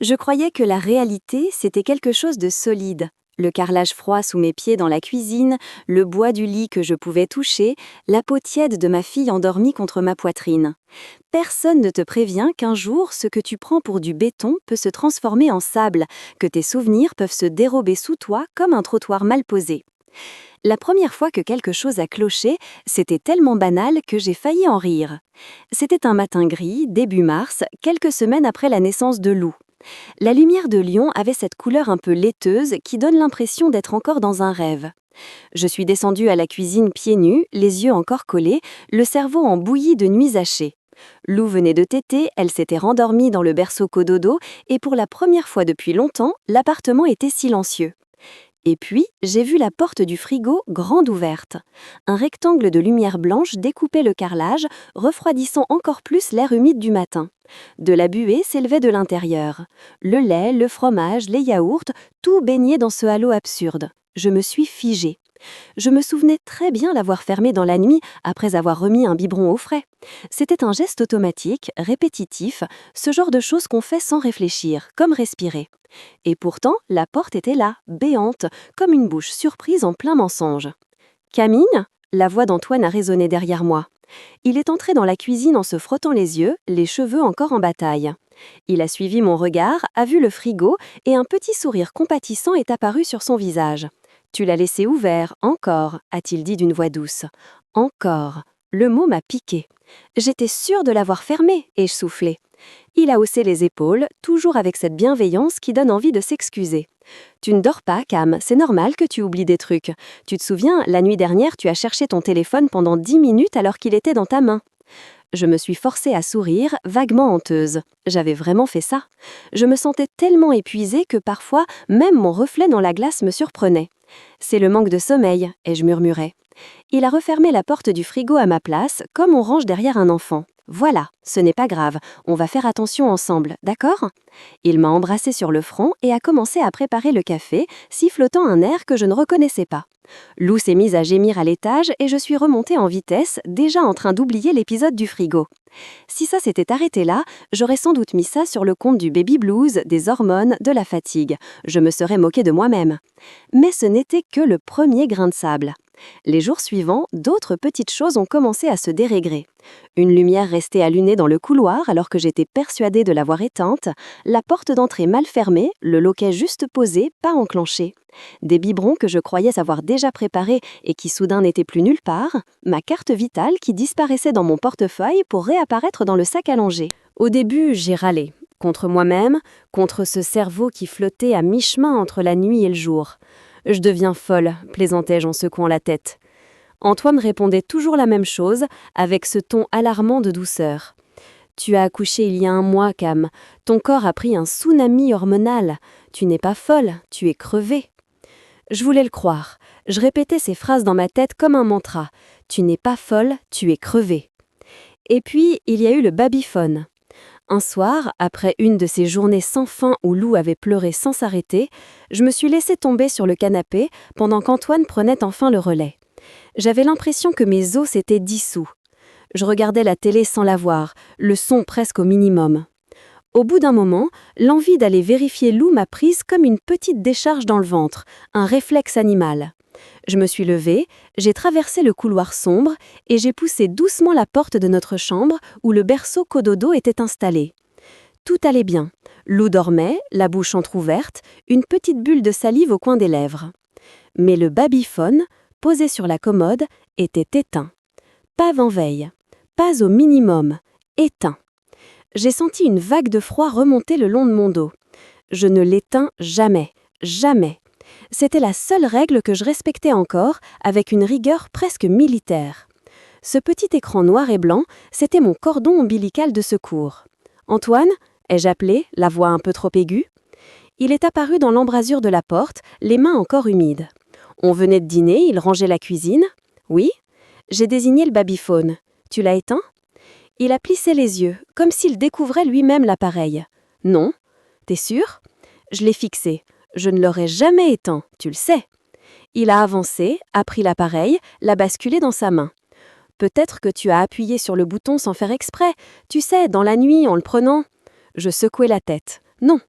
Je croyais que la réalité, c'était quelque chose de solide. Le carrelage froid sous mes pieds dans la cuisine, le bois du lit que je pouvais toucher, la peau tiède de ma fille endormie contre ma poitrine. Personne ne te prévient qu'un jour, ce que tu prends pour du béton peut se transformer en sable, que tes souvenirs peuvent se dérober sous toi comme un trottoir mal posé. La première fois que quelque chose a cloché, c'était tellement banal que j'ai failli en rire. C'était un matin gris, début mars, quelques semaines après la naissance de Lou. La lumière de Lyon avait cette couleur un peu laiteuse qui donne l'impression d'être encore dans un rêve. Je suis descendue à la cuisine pieds nus, les yeux encore collés, le cerveau en bouillie de nuits hachées. Lou venait de téter, elle s'était rendormie dans le berceau cododo et pour la première fois depuis longtemps, l'appartement était silencieux. Et puis, j'ai vu la porte du frigo grande ouverte. Un rectangle de lumière blanche découpait le carrelage, refroidissant encore plus l'air humide du matin. De la buée s'élevait de l'intérieur. Le lait, le fromage, les yaourts, tout baignait dans ce halo absurde. Je me suis figée. Je me souvenais très bien l'avoir fermé dans la nuit après avoir remis un biberon au frais. C'était un geste automatique, répétitif, ce genre de choses qu'on fait sans réfléchir, comme respirer. Et pourtant, la porte était là, béante, comme une bouche surprise en plein mensonge. « Camille ?» La voix d'Antoine a résonné derrière moi. Il est entré dans la cuisine en se frottant les yeux, les cheveux encore en bataille. Il a suivi mon regard, a vu le frigo et un petit sourire compatissant est apparu sur son visage. « Tu l'as laissé ouvert, encore », a-t-il dit d'une voix douce. « Encore ». Le mot m'a piqué. J'étais sûre de l'avoir fermé, ai-je soufflé. Il a haussé les épaules, toujours avec cette bienveillance qui donne envie de s'excuser. « Tu ne dors pas, Cam, c'est normal que tu oublies des trucs. Tu te souviens, la nuit dernière, tu as cherché ton téléphone pendant 10 minutes alors qu'il était dans ta main. » Je me suis forcée à sourire, vaguement honteuse. J'avais vraiment fait ça. Je me sentais tellement épuisée que parfois, même mon reflet dans la glace me surprenait. « C'est le manque de sommeil », ai-je murmuré. Il a refermé la porte du frigo à ma place, comme on range derrière un enfant. « Voilà, ce n'est pas grave, on va faire attention ensemble, d'accord ?» Il m'a embrassée sur le front et a commencé à préparer le café, sifflotant un air que je ne reconnaissais pas. Lou s'est mise à gémir à l'étage et je suis remontée en vitesse, déjà en train d'oublier l'épisode du frigo. Si ça s'était arrêté là, j'aurais sans doute mis ça sur le compte du baby blues, des hormones, de la fatigue. Je me serais moquée de moi-même. Mais ce n'était que le premier grain de sable. Les jours suivants, d'autres petites choses ont commencé à se dérégrer. Une lumière restait allumée dans le couloir alors que j'étais persuadée de l'avoir éteinte, la porte d'entrée mal fermée, le loquet juste posé, pas enclenché. Des biberons que je croyais avoir déjà préparés et qui soudain n'étaient plus nulle part, ma carte vitale qui disparaissait dans mon portefeuille pour réapparaître dans le sac à langer. Au début, j'ai râlé, contre moi-même, contre ce cerveau qui flottait à mi-chemin entre la nuit et le jour. « Je deviens folle », plaisantai-je en secouant la tête. Antoine répondait toujours la même chose, avec ce ton alarmant de douceur. « Tu as accouché il y a 1 mois, Cam. Ton corps a pris un tsunami hormonal. Tu n'es pas folle, tu es crevée. » Je voulais le croire. Je répétais ces phrases dans ma tête comme un mantra. « Tu n'es pas folle, tu es crevée. » Et puis, il y a eu le babyphone. Un soir, après une de ces journées sans fin où Lou avait pleuré sans s'arrêter, je me suis laissée tomber sur le canapé pendant qu'Antoine prenait enfin le relais. J'avais l'impression que mes os s'étaient dissous. Je regardais la télé sans la voir, le son presque au minimum. Au bout d'un moment, l'envie d'aller vérifier Lou m'a prise comme une petite décharge dans le ventre, un réflexe animal. Je me suis levée, j'ai traversé le couloir sombre et j'ai poussé doucement la porte de notre chambre où le berceau cododo était installé. Tout allait bien. Lou dormait, la bouche entr'ouverte, une petite bulle de salive au coin des lèvres. Mais le babyphone, posé sur la commode, était éteint. Pas en veille, pas au minimum, éteint. J'ai senti une vague de froid remonter le long de mon dos. Je ne l'éteins jamais, jamais. C'était la seule règle que je respectais encore, avec une rigueur presque militaire. Ce petit écran noir et blanc, c'était mon cordon ombilical de secours. « Antoine ?» ai-je appelé, la voix un peu trop aiguë. Il est apparu dans l'embrasure de la porte, les mains encore humides. On venait de dîner, il rangeait la cuisine. « Oui ?» J'ai désigné le babyphone. « Tu l'as éteint ?» Il a plissé les yeux, comme s'il découvrait lui-même l'appareil. « Non. »« T'es sûr ?» Je l'ai fixé. Je ne l'aurais jamais éteint, tu le sais. Il a avancé, a pris l'appareil, l'a basculé dans sa main. Peut-être que tu as appuyé sur le bouton sans faire exprès, tu sais, dans la nuit en le prenant. Je secouai la tête. Non.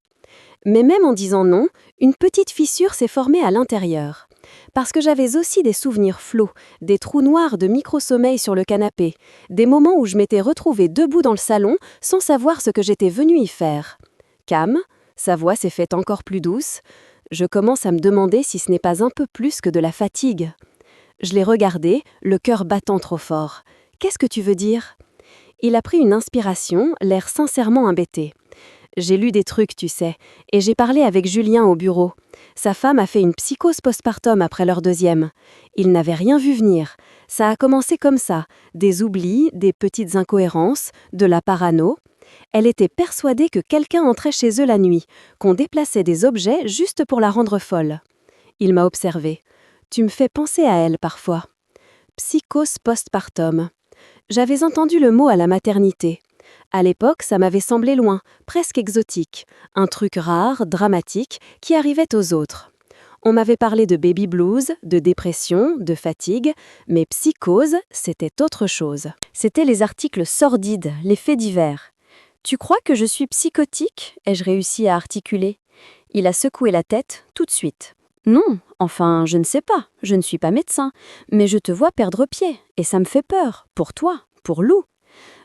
Mais même en disant non, une petite fissure s'est formée à l'intérieur. Parce que j'avais aussi des souvenirs flots, des trous noirs de micro-sommeil sur le canapé, des moments où je m'étais retrouvée debout dans le salon sans savoir ce que j'étais venue y faire. Cam, sa voix s'est faite encore plus douce. Je commence à me demander si ce n'est pas un peu plus que de la fatigue. Je l'ai regardé, le cœur battant trop fort. « Qu'est-ce que tu veux dire ?» Il a pris une inspiration, l'air sincèrement embêté. J'ai lu des trucs, tu sais, et j'ai parlé avec Julien au bureau. Sa femme a fait une psychose postpartum après leur deuxième. Il n'avait rien vu venir. Ça a commencé comme ça, des oublis, des petites incohérences, de la parano. Elle était persuadée que quelqu'un entrait chez eux la nuit, qu'on déplaçait des objets juste pour la rendre folle. Il m'a observé. Tu me fais penser à elle parfois. Psychose postpartum. J'avais entendu le mot à la maternité. À l'époque, ça m'avait semblé loin, presque exotique, un truc rare, dramatique, qui arrivait aux autres. On m'avait parlé de baby blues, de dépression, de fatigue, mais psychose, c'était autre chose. C'étaient les articles sordides, les faits divers. « Tu crois que je suis psychotique ?» ai-je réussi à articuler. Il a secoué la tête tout de suite. « Non, enfin, je ne sais pas, je ne suis pas médecin, mais je te vois perdre pied, et ça me fait peur, pour toi, pour Lou. »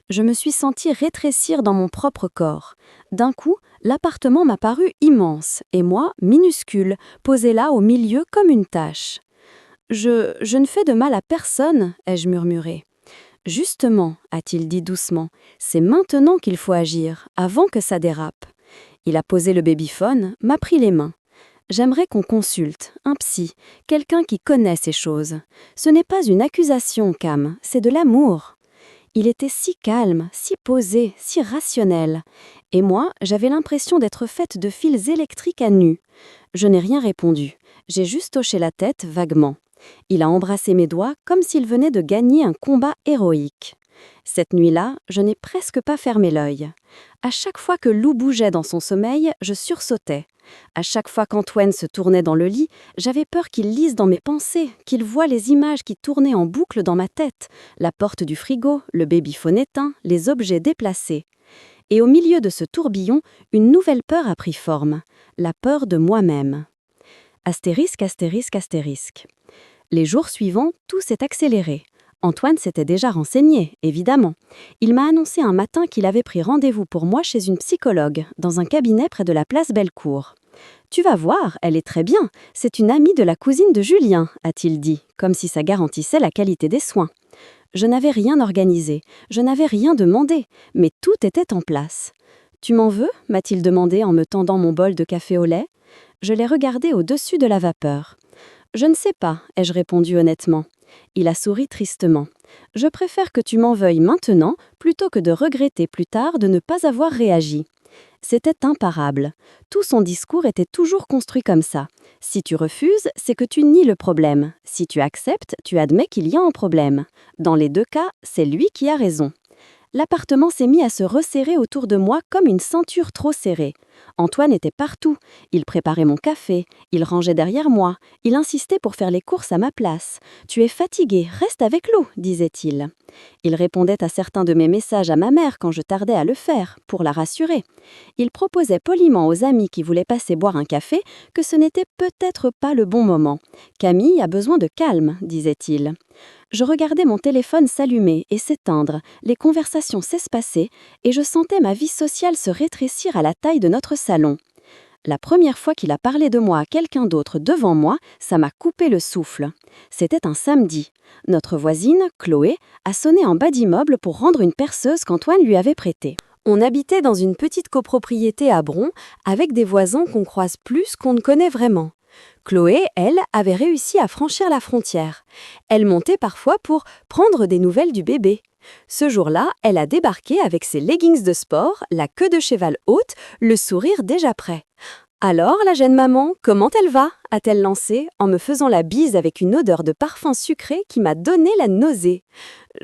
Je me suis sentie rétrécir dans mon propre corps. D'un coup, l'appartement m'a paru immense, et moi, minuscule, posée là au milieu comme une tâche. « Je ne fais de mal à personne, » ai-je murmuré. « Justement, » a-t-il dit doucement, « c'est maintenant qu'il faut agir, avant que ça dérape. » Il a posé le babyphone, m'a pris les mains. « J'aimerais qu'on consulte, un psy, quelqu'un qui connaît ces choses. Ce n'est pas une accusation, Cam, c'est de l'amour. » Il était si calme, si posé, si rationnel. Et moi, j'avais l'impression d'être faite de fils électriques à nu. Je n'ai rien répondu. J'ai juste hoché la tête vaguement. Il a embrassé mes doigts comme s'il venait de gagner un combat héroïque. Cette nuit-là, je n'ai presque pas fermé l'œil. À chaque fois que Lou bougeait dans son sommeil, je sursautais. À chaque fois qu'Antoine se tournait dans le lit, j'avais peur qu'il lise dans mes pensées, qu'il voie les images qui tournaient en boucle dans ma tête, la porte du frigo, le babyphone éteint, les objets déplacés. Et au milieu de ce tourbillon, une nouvelle peur a pris forme, la peur de moi-même. Astérisque, astérisque, astérisque. Les jours suivants, tout s'est accéléré. Antoine s'était déjà renseigné, évidemment. Il m'a annoncé un matin qu'il avait pris rendez-vous pour moi chez une psychologue, dans un cabinet près de la place Bellecour. « Tu vas voir, elle est très bien, c'est une amie de la cousine de Julien », a-t-il dit, comme si ça garantissait la qualité des soins. Je n'avais rien organisé, je n'avais rien demandé, mais tout était en place. « Tu m'en veux ?» m'a-t-il demandé en me tendant mon bol de café au lait. Je l'ai regardé au-dessus de la vapeur. « Je ne sais pas », ai-je répondu honnêtement. Il a souri tristement. « Je préfère que tu m'en veuilles maintenant plutôt que de regretter plus tard de ne pas avoir réagi. » C'était imparable. Tout son discours était toujours construit comme ça. Si tu refuses, c'est que tu nies le problème. Si tu acceptes, tu admets qu'il y a un problème. Dans les deux cas, c'est lui qui a raison. L'appartement s'est mis à se resserrer autour de moi comme une ceinture trop serrée. Antoine était partout. Il préparait mon café, il rangeait derrière moi, il insistait pour faire les courses à ma place. « Tu es fatigué, reste avec Lou », disait-il. Il répondait à certains de mes messages à ma mère quand je tardais à le faire, pour la rassurer. Il proposait poliment aux amis qui voulaient passer boire un café que ce n'était peut-être pas le bon moment. « Camille a besoin de calme », disait-il. Je regardais mon téléphone s'allumer et s'éteindre, les conversations s'espacer, et je sentais ma vie sociale se rétrécir à la taille de notre salon. La première fois qu'il a parlé de moi à quelqu'un d'autre devant moi, ça m'a coupé le souffle. C'était un samedi. Notre voisine, Chloé, a sonné en bas d'immeuble pour rendre une perceuse qu'Antoine lui avait prêtée. On habitait dans une petite copropriété à Bron, avec des voisins qu'on croise plus qu'on ne connaît vraiment. Chloé, elle, avait réussi à franchir la frontière. Elle montait parfois pour prendre des nouvelles du bébé. Ce jour-là, elle a débarqué avec ses leggings de sport, la queue de cheval haute, le sourire déjà prêt. « Alors, la jeune maman, comment elle va ?» a-t-elle lancé, en me faisant la bise avec une odeur de parfum sucré qui m'a donné la nausée. «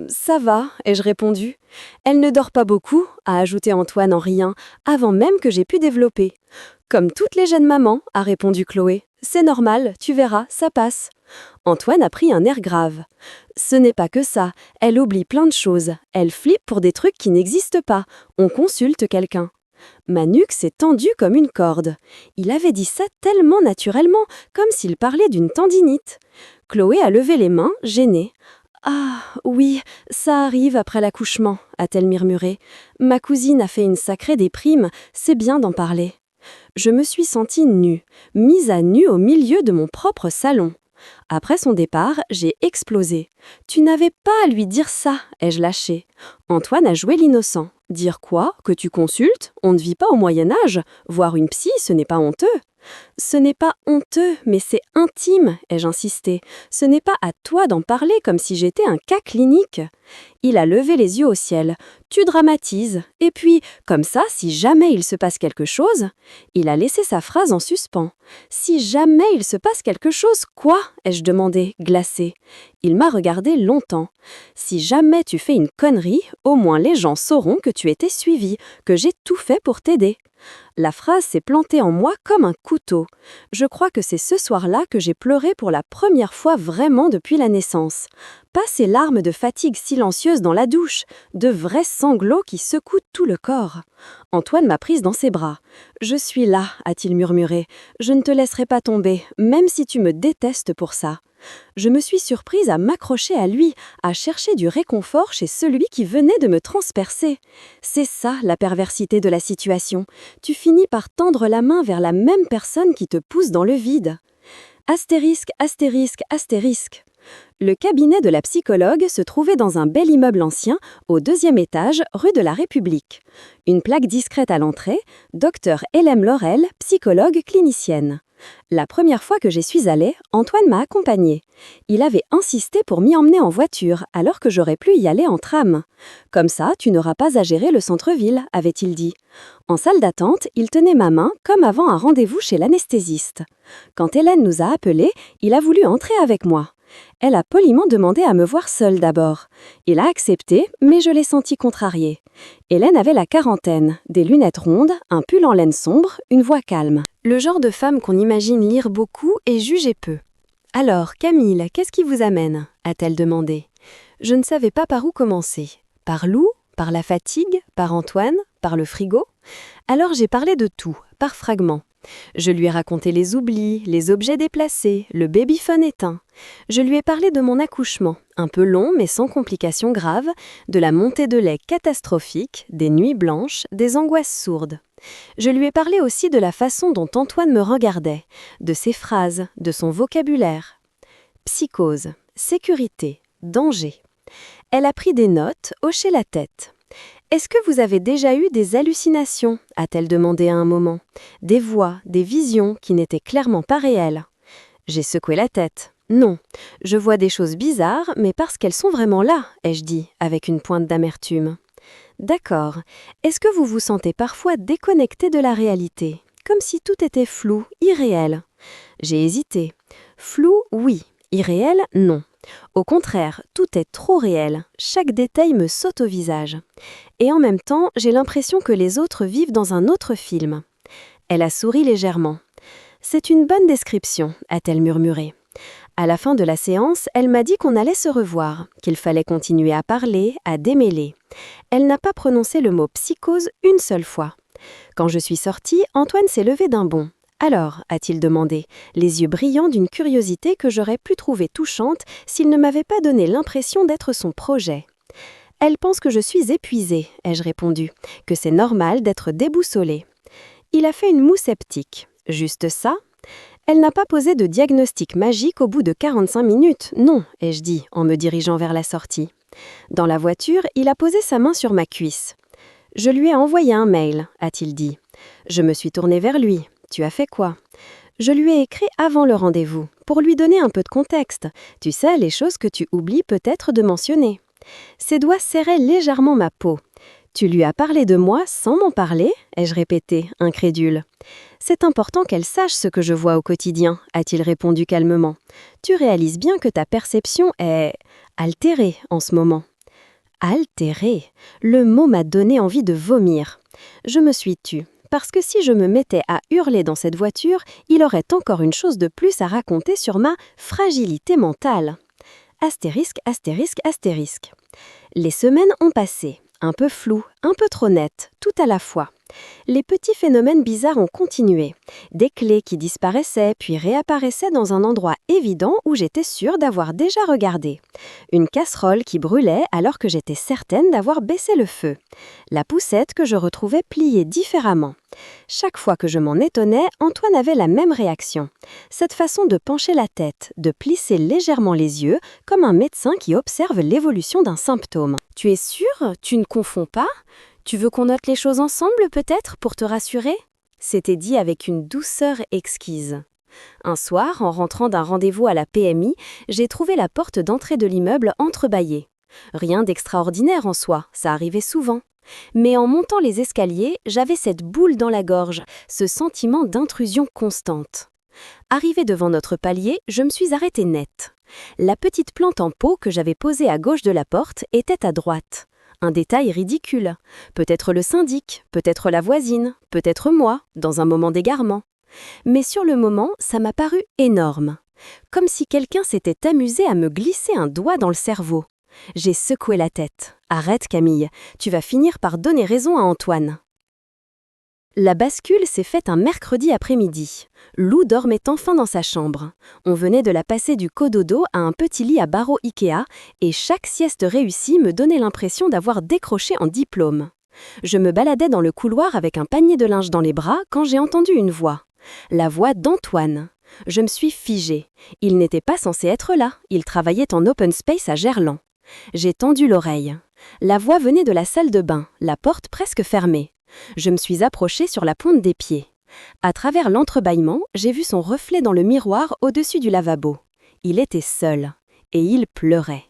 Ça va », ai-je répondu. « Elle ne dort pas beaucoup », a ajouté Antoine en riant, avant même que j'aie pu développer. « Comme toutes les jeunes mamans », a répondu Chloé. « C'est normal, tu verras, ça passe. » Antoine a pris un air grave. « Ce n'est pas que ça, elle oublie plein de choses. Elle flippe pour des trucs qui n'existent pas. On consulte quelqu'un. » Ma nuque s'est tendue comme une corde. Il avait dit ça tellement naturellement, comme s'il parlait d'une tendinite. Chloé a levé les mains, gênée. « Ah, oui, ça arrive après l'accouchement », a-t-elle murmuré. « Ma cousine a fait une sacrée déprime, c'est bien d'en parler. » Je me suis sentie nue, mise à nu au milieu de mon propre salon. Après son départ, j'ai explosé. « Tu n'avais pas à lui dire ça », ai-je lâché. Antoine a joué l'innocent. « Dire quoi? Que tu consultes? On ne vit pas au Moyen-Âge. Voir une psy, ce n'est pas honteux. » Ce n'est pas honteux, mais c'est intime, ai-je insisté. Ce n'est pas à toi d'en parler comme si j'étais un cas clinique. Il a levé les yeux au ciel. Tu dramatises. Et puis, comme ça, si jamais il se passe quelque chose... Il a laissé sa phrase en suspens. Si jamais il se passe quelque chose, quoi? Ai-je demandé, glacée. Il m'a regardé longtemps. Si jamais tu fais une connerie, au moins les gens sauront que tu étais suivi, que j'ai tout fait pour t'aider. La phrase s'est plantée en moi comme un couteau. Je crois que c'est ce soir-là que j'ai pleuré pour la première fois vraiment depuis la naissance. Pas ces larmes de fatigue silencieuses dans la douche, de vrais sanglots qui secouent tout le corps. Antoine m'a prise dans ses bras. « Je suis là », a-t-il murmuré. « Je ne te laisserai pas tomber, même si tu me détestes pour ça. » Je me suis surprise à m'accrocher à lui, à chercher du réconfort chez celui qui venait de me transpercer. C'est ça la perversité de la situation. Tu finis par tendre la main vers la même personne qui te pousse dans le vide. Astérisque, astérisque, astérisque. Le cabinet de la psychologue se trouvait dans un bel immeuble ancien, au 2e étage, rue de la République. Une plaque discrète à l'entrée, Dr Hélène Laurel, psychologue clinicienne. La première fois que j'y suis allée, Antoine m'a accompagnée. Il avait insisté pour m'y emmener en voiture, alors que j'aurais pu y aller en tram. « Comme ça, tu n'auras pas à gérer le centre-ville », avait-il dit. En salle d'attente, il tenait ma main comme avant un rendez-vous chez l'anesthésiste. Quand Hélène nous a appelés, il a voulu entrer avec moi. Elle a poliment demandé à me voir seule d'abord. Il a accepté, mais je l'ai senti contrarié. Hélène avait la quarantaine, des lunettes rondes, un pull en laine sombre, une voix calme. Le genre de femme qu'on imagine lire beaucoup et juger peu. « Alors, Camille, qu'est-ce qui vous amène ?» a-t-elle demandé. Je ne savais pas par où commencer. Par Lou? Par la fatigue? Par Antoine? Par le frigo? Alors j'ai parlé de tout, par fragments. Je lui ai raconté les oublis, les objets déplacés, le babyphone éteint. Je lui ai parlé de mon accouchement, un peu long mais sans complications graves, de la montée de lait catastrophique, des nuits blanches, des angoisses sourdes. Je lui ai parlé aussi de la façon dont Antoine me regardait, de ses phrases, de son vocabulaire. Psychose, sécurité, danger. Elle a pris des notes, hoché la tête. « Est-ce que vous avez déjà eu des hallucinations ?» a-t-elle demandé à un moment. « Des voix, des visions qui n'étaient clairement pas réelles. » J'ai secoué la tête. « Non, je vois des choses bizarres, mais parce qu'elles sont vraiment là, » ai-je dit, avec une pointe d'amertume. « D'accord. Est-ce que vous vous sentez parfois déconnecté de la réalité, comme si tout était flou, irréel ?» J'ai hésité. Flou, oui. Irréel, non. Au contraire, tout est trop réel, chaque détail me saute au visage. Et en même temps, j'ai l'impression que les autres vivent dans un autre film. Elle a souri légèrement. « C'est une bonne description », a-t-elle murmuré. À la fin de la séance, elle m'a dit qu'on allait se revoir, qu'il fallait continuer à parler, à démêler. Elle n'a pas prononcé le mot « psychose » une seule fois. Quand je suis sortie, Antoine s'est levé d'un bond. « Alors » a-t-il demandé, les yeux brillants d'une curiosité que j'aurais pu trouver touchante s'il ne m'avait pas donné l'impression d'être son projet. « Elle pense que je suis épuisée », ai-je répondu, « que c'est normal d'être déboussolée. » Il a fait une moue sceptique. « Juste ça ?» Elle n'a pas posé de diagnostic magique au bout de 45 minutes, non, ai-je dit en me dirigeant vers la sortie. Dans la voiture, il a posé sa main sur ma cuisse. « Je lui ai envoyé un mail », a-t-il dit. Je me suis tournée vers lui. « Tu as fait quoi ?» Je lui ai écrit avant le rendez-vous, pour lui donner un peu de contexte. Tu sais, les choses que tu oublies peut-être de mentionner. Ses doigts serraient légèrement ma peau. « Tu lui as parlé de moi sans m'en parler ?» ai-je répété, incrédule. « C'est important qu'elle sache ce que je vois au quotidien », a-t-il répondu calmement. « Tu réalises bien que ta perception est altérée en ce moment. » Altérée. Le mot m'a donné envie de vomir. Je me suis tue. Parce que si je me mettais à hurler dans cette voiture, il aurait encore une chose de plus à raconter sur ma fragilité mentale. Astérisque, astérisque, astérisque. Les semaines ont passé, un peu floues, un peu trop nette, tout à la fois. Les petits phénomènes bizarres ont continué. Des clés qui disparaissaient puis réapparaissaient dans un endroit évident où j'étais sûre d'avoir déjà regardé. Une casserole qui brûlait alors que j'étais certaine d'avoir baissé le feu. La poussette que je retrouvais pliée différemment. Chaque fois que je m'en étonnais, Antoine avait la même réaction. Cette façon de pencher la tête, de plisser légèrement les yeux, comme un médecin qui observe l'évolution d'un symptôme. « Tu es sûre? Tu ne confonds pas ? Tu veux qu'on note les choses ensemble, peut-être, pour te rassurer ?» C'était dit avec une douceur exquise. Un soir, en rentrant d'un rendez-vous à la PMI, j'ai trouvé la porte d'entrée de l'immeuble entrebâillée. Rien d'extraordinaire en soi, ça arrivait souvent. Mais en montant les escaliers, j'avais cette boule dans la gorge, ce sentiment d'intrusion constante. Arrivée devant notre palier, je me suis arrêtée net. La petite plante en pot que j'avais posée à gauche de la porte était à droite. Un détail ridicule. Peut-être le syndic, peut-être la voisine, peut-être moi, dans un moment d'égarement. Mais sur le moment, ça m'a paru énorme. Comme si quelqu'un s'était amusé à me glisser un doigt dans le cerveau. J'ai secoué la tête. « Arrête Camille, tu vas finir par donner raison à Antoine. » La bascule s'est faite un mercredi après-midi. Lou dormait enfin dans sa chambre. On venait de la passer du cododo à un petit lit à barreaux Ikea et chaque sieste réussie me donnait l'impression d'avoir décroché un diplôme. Je me baladais dans le couloir avec un panier de linge dans les bras quand j'ai entendu une voix. La voix d'Antoine. Je me suis figée. Il n'était pas censé être là, il travaillait en open space à Gerland. J'ai tendu l'oreille. La voix venait de la salle de bain, la porte presque fermée. Je me suis approchée sur la pointe des pieds. À travers l'entrebâillement, j'ai vu son reflet dans le miroir au-dessus du lavabo. Il était seul. Et il pleurait.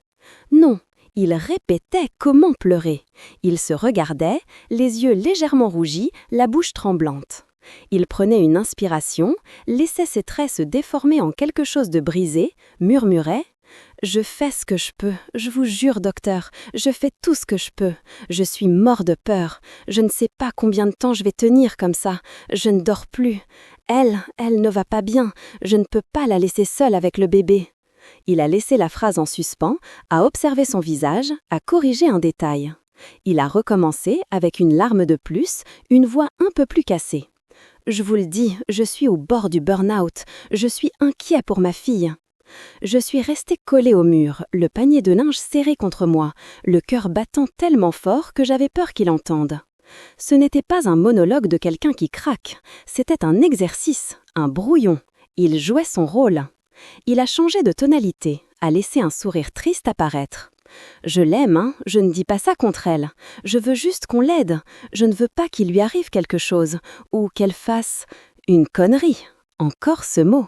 Non, il répétait comment pleurer. Il se regardait, les yeux légèrement rougis, la bouche tremblante. Il prenait une inspiration, laissait ses traits se déformer en quelque chose de brisé, murmurait « Je fais ce que je peux, je vous jure, docteur, je fais tout ce que je peux. Je suis mort de peur. Je ne sais pas combien de temps je vais tenir comme ça. Je ne dors plus. Elle ne va pas bien. Je ne peux pas la laisser seule avec le bébé. » Il a laissé la phrase en suspens, a observé son visage, a corrigé un détail. Il a recommencé avec une larme de plus, une voix un peu plus cassée. « Je vous le dis, je suis au bord du burn-out. Je suis inquiet pour ma fille. » Je suis restée collée au mur, le panier de linge serré contre moi, le cœur battant tellement fort que j'avais peur qu'il entende. Ce n'était pas un monologue de quelqu'un qui craque, c'était un exercice, un brouillon. Il jouait son rôle. Il a changé de tonalité, a laissé un sourire triste apparaître. Je l'aime, hein, je ne dis pas ça contre elle. Je veux juste qu'on l'aide. Je ne veux pas qu'il lui arrive quelque chose, ou qu'elle fasse une connerie. Encore ce mot.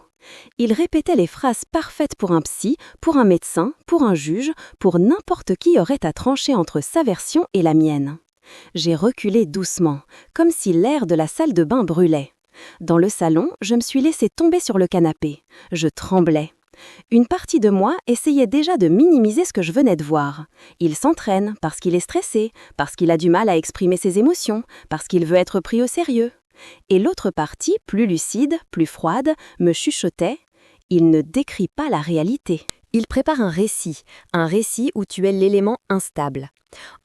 Il répétait les phrases parfaites pour un psy, pour un médecin, pour un juge, pour n'importe qui aurait à trancher entre sa version et la mienne. J'ai reculé doucement, comme si l'air de la salle de bain brûlait. Dans le salon, je me suis laissée tomber sur le canapé. Je tremblais. Une partie de moi essayait déjà de minimiser ce que je venais de voir. Il s'entraîne parce qu'il est stressé, parce qu'il a du mal à exprimer ses émotions, parce qu'il veut être pris au sérieux. Et l'autre partie, plus lucide, plus froide, me chuchotait « Il ne décrit pas la réalité. Il prépare un récit où tu es l'élément instable. »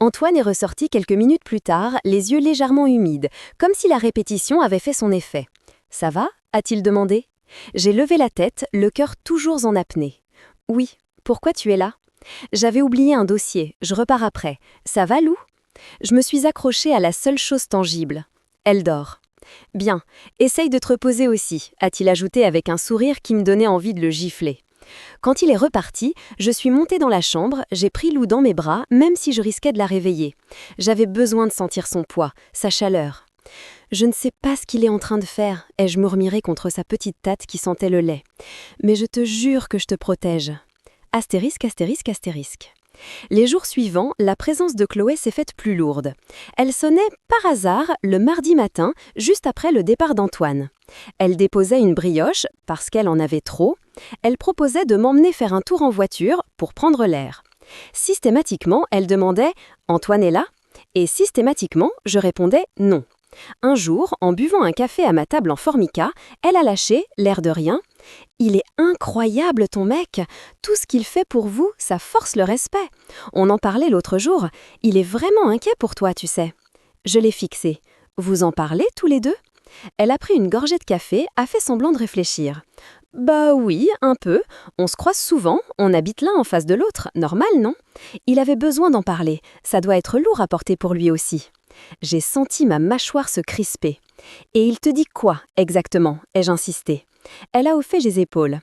Antoine est ressorti quelques minutes plus tard, les yeux légèrement humides, comme si la répétition avait fait son effet. « Ça va ?» a-t-il demandé. J'ai levé la tête, le cœur toujours en apnée. « Oui, pourquoi tu es là ?»« J'avais oublié un dossier, je repars après. Ça va, Lou ?» Je me suis accrochée à la seule chose tangible. Elle dort. « Bien, essaye de te reposer aussi », a-t-il ajouté avec un sourire qui me donnait envie de le gifler. Quand il est reparti, je suis montée dans la chambre, j'ai pris Lou dans mes bras, même si je risquais de la réveiller. J'avais besoin de sentir son poids, sa chaleur. « Je ne sais pas ce qu'il est en train de faire », ai-je murmuré contre sa petite tatte qui sentait le lait. « Mais je te jure que je te protège. » Astérisque, astérisque, astérisque. Les jours suivants, la présence de Chloé s'est faite plus lourde. Elle sonnait par hasard le mardi matin, juste après le départ d'Antoine. Elle déposait une brioche, parce qu'elle en avait trop. Elle proposait de m'emmener faire un tour en voiture pour prendre l'air. Systématiquement, elle demandait « Antoine est là ?» Et systématiquement, je répondais « non ». Un jour, en buvant un café à ma table en formica, elle a lâché, l'air de rien. « Il est incroyable ton mec. Tout ce qu'il fait pour vous, ça force le respect. On en parlait l'autre jour. Il est vraiment inquiet pour toi, tu sais. » Je l'ai fixée. Vous en parlez tous les deux? Elle a pris une gorgée de café, a fait semblant de réfléchir. Bah oui, un peu. On se croise souvent, on habite l'un en face de l'autre, normal, non? Il avait besoin d'en parler, ça doit être lourd à porter pour lui aussi. J'ai senti ma mâchoire se crisper. Et il te dit quoi, exactement? Ai-je insisté. Elle a haussé les épaules.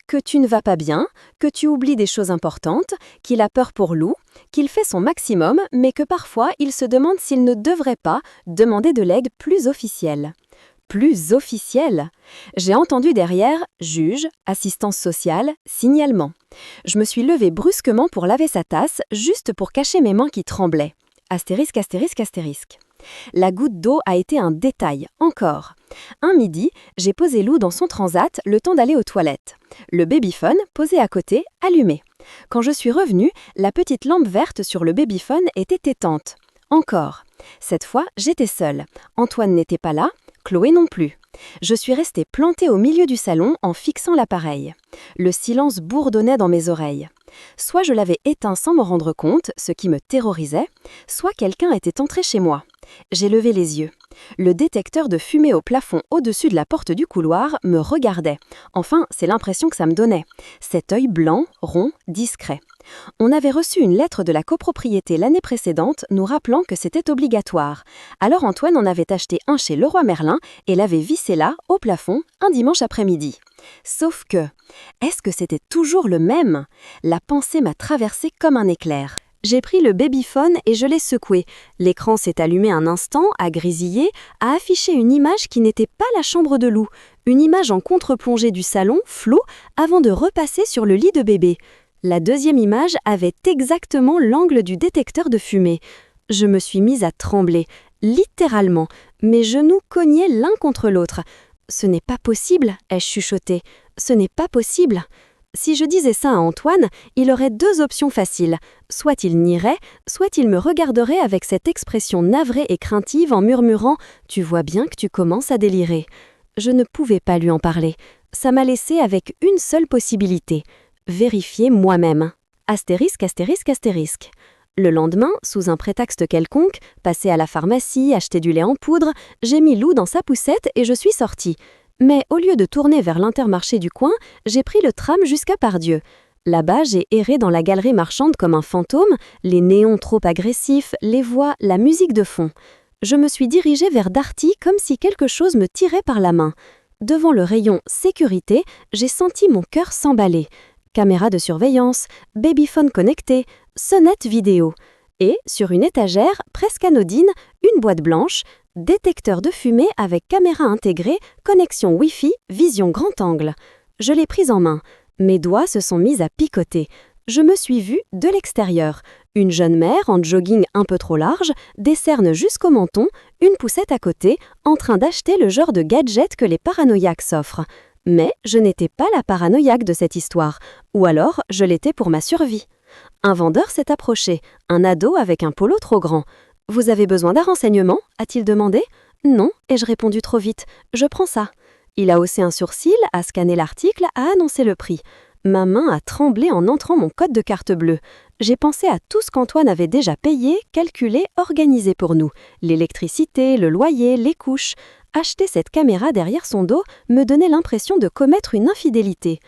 Que tu ne vas pas bien, que tu oublies des choses importantes, qu'il a peur pour Lou, qu'il fait son maximum, mais que parfois il se demande s'il ne devrait pas demander de l'aide plus officielle. Plus officielle? J'ai entendu derrière juge, assistance sociale, signalement. Je me suis levée brusquement pour laver sa tasse, juste pour cacher mes mains qui tremblaient. Astérisque, astérisque, astérisque. La goutte d'eau a été un détail, encore. Un midi, j'ai posé Lou dans son transat le temps d'aller aux toilettes. Le babyphone, posé à côté, allumé. Quand je suis revenue, la petite lampe verte sur le babyphone était éteinte. Encore. Cette fois, j'étais seule. Antoine n'était pas là, Chloé non plus. Je suis restée plantée au milieu du salon en fixant l'appareil. Le silence bourdonnait dans mes oreilles. Soit je l'avais éteint sans m'en rendre compte, ce qui me terrorisait, soit quelqu'un était entré chez moi. J'ai levé les yeux. Le détecteur de fumée au plafond au-dessus de la porte du couloir me regardait. Enfin, c'est l'impression que ça me donnait. Cet œil blanc, rond, discret. On avait reçu une lettre de la copropriété l'année précédente nous rappelant que c'était obligatoire. Alors Antoine en avait acheté un chez Leroy Merlin et l'avait vissé là, au plafond, un dimanche après-midi. Sauf que, est-ce que c'était toujours le même? La pensée m'a traversée comme un éclair. J'ai pris le babyphone et je l'ai secoué. L'écran s'est allumé un instant, a grésillé, a affiché une image qui n'était pas la chambre de Lou. Une image en contre-plongée du salon, floue, avant de repasser sur le lit de bébé. La deuxième image avait exactement l'angle du détecteur de fumée. Je me suis mise à trembler, littéralement. Mes genoux cognaient l'un contre l'autre. « Ce n'est pas possible », ai-je chuchoté. « Ce n'est pas possible ». Si je disais ça à Antoine, il aurait deux options faciles. Soit il nierait, soit il me regarderait avec cette expression navrée et craintive en murmurant « Tu vois bien que tu commences à délirer ». Je ne pouvais pas lui en parler. Ça m'a laissé avec une seule possibilité. Vérifier moi-même. Astérisque, astérisque, astérisque. Le lendemain, sous un prétexte quelconque, passer à la pharmacie, acheter du lait en poudre, j'ai mis Lou dans sa poussette et je suis sortie. Mais au lieu de tourner vers l'Intermarché du coin, j'ai pris le tram jusqu'à Pardieu. Là-bas, j'ai erré dans la galerie marchande comme un fantôme, les néons trop agressifs, les voix, la musique de fond. Je me suis dirigée vers Darty comme si quelque chose me tirait par la main. Devant le rayon « Sécurité », j'ai senti mon cœur s'emballer. Caméra de surveillance, babyphone connecté, sonnette vidéo. Et, sur une étagère, presque anodine, une boîte blanche, détecteur de fumée avec caméra intégrée, connexion Wi-Fi, vision grand angle. Je l'ai prise en main. Mes doigts se sont mis à picoter. Je me suis vue de l'extérieur. Une jeune mère en jogging un peu trop large, des cernes jusqu'au menton, une poussette à côté, en train d'acheter le genre de gadget que les paranoïaques s'offrent. Mais je n'étais pas la paranoïaque de cette histoire, ou alors je l'étais pour ma survie. Un vendeur s'est approché, un ado avec un polo trop grand. « Vous avez besoin d'un renseignement ?» a-t-il demandé. « Non » ai-je répondu trop vite. « Je prends ça. » Il a haussé un sourcil, a scanné l'article, a annoncé le prix. Ma main a tremblé en entrant mon code de carte bleue. J'ai pensé à tout ce qu'Antoine avait déjà payé, calculé, organisé pour nous. L'électricité, le loyer, les couches. Acheter cette caméra derrière son dos me donnait l'impression de commettre une infidélité.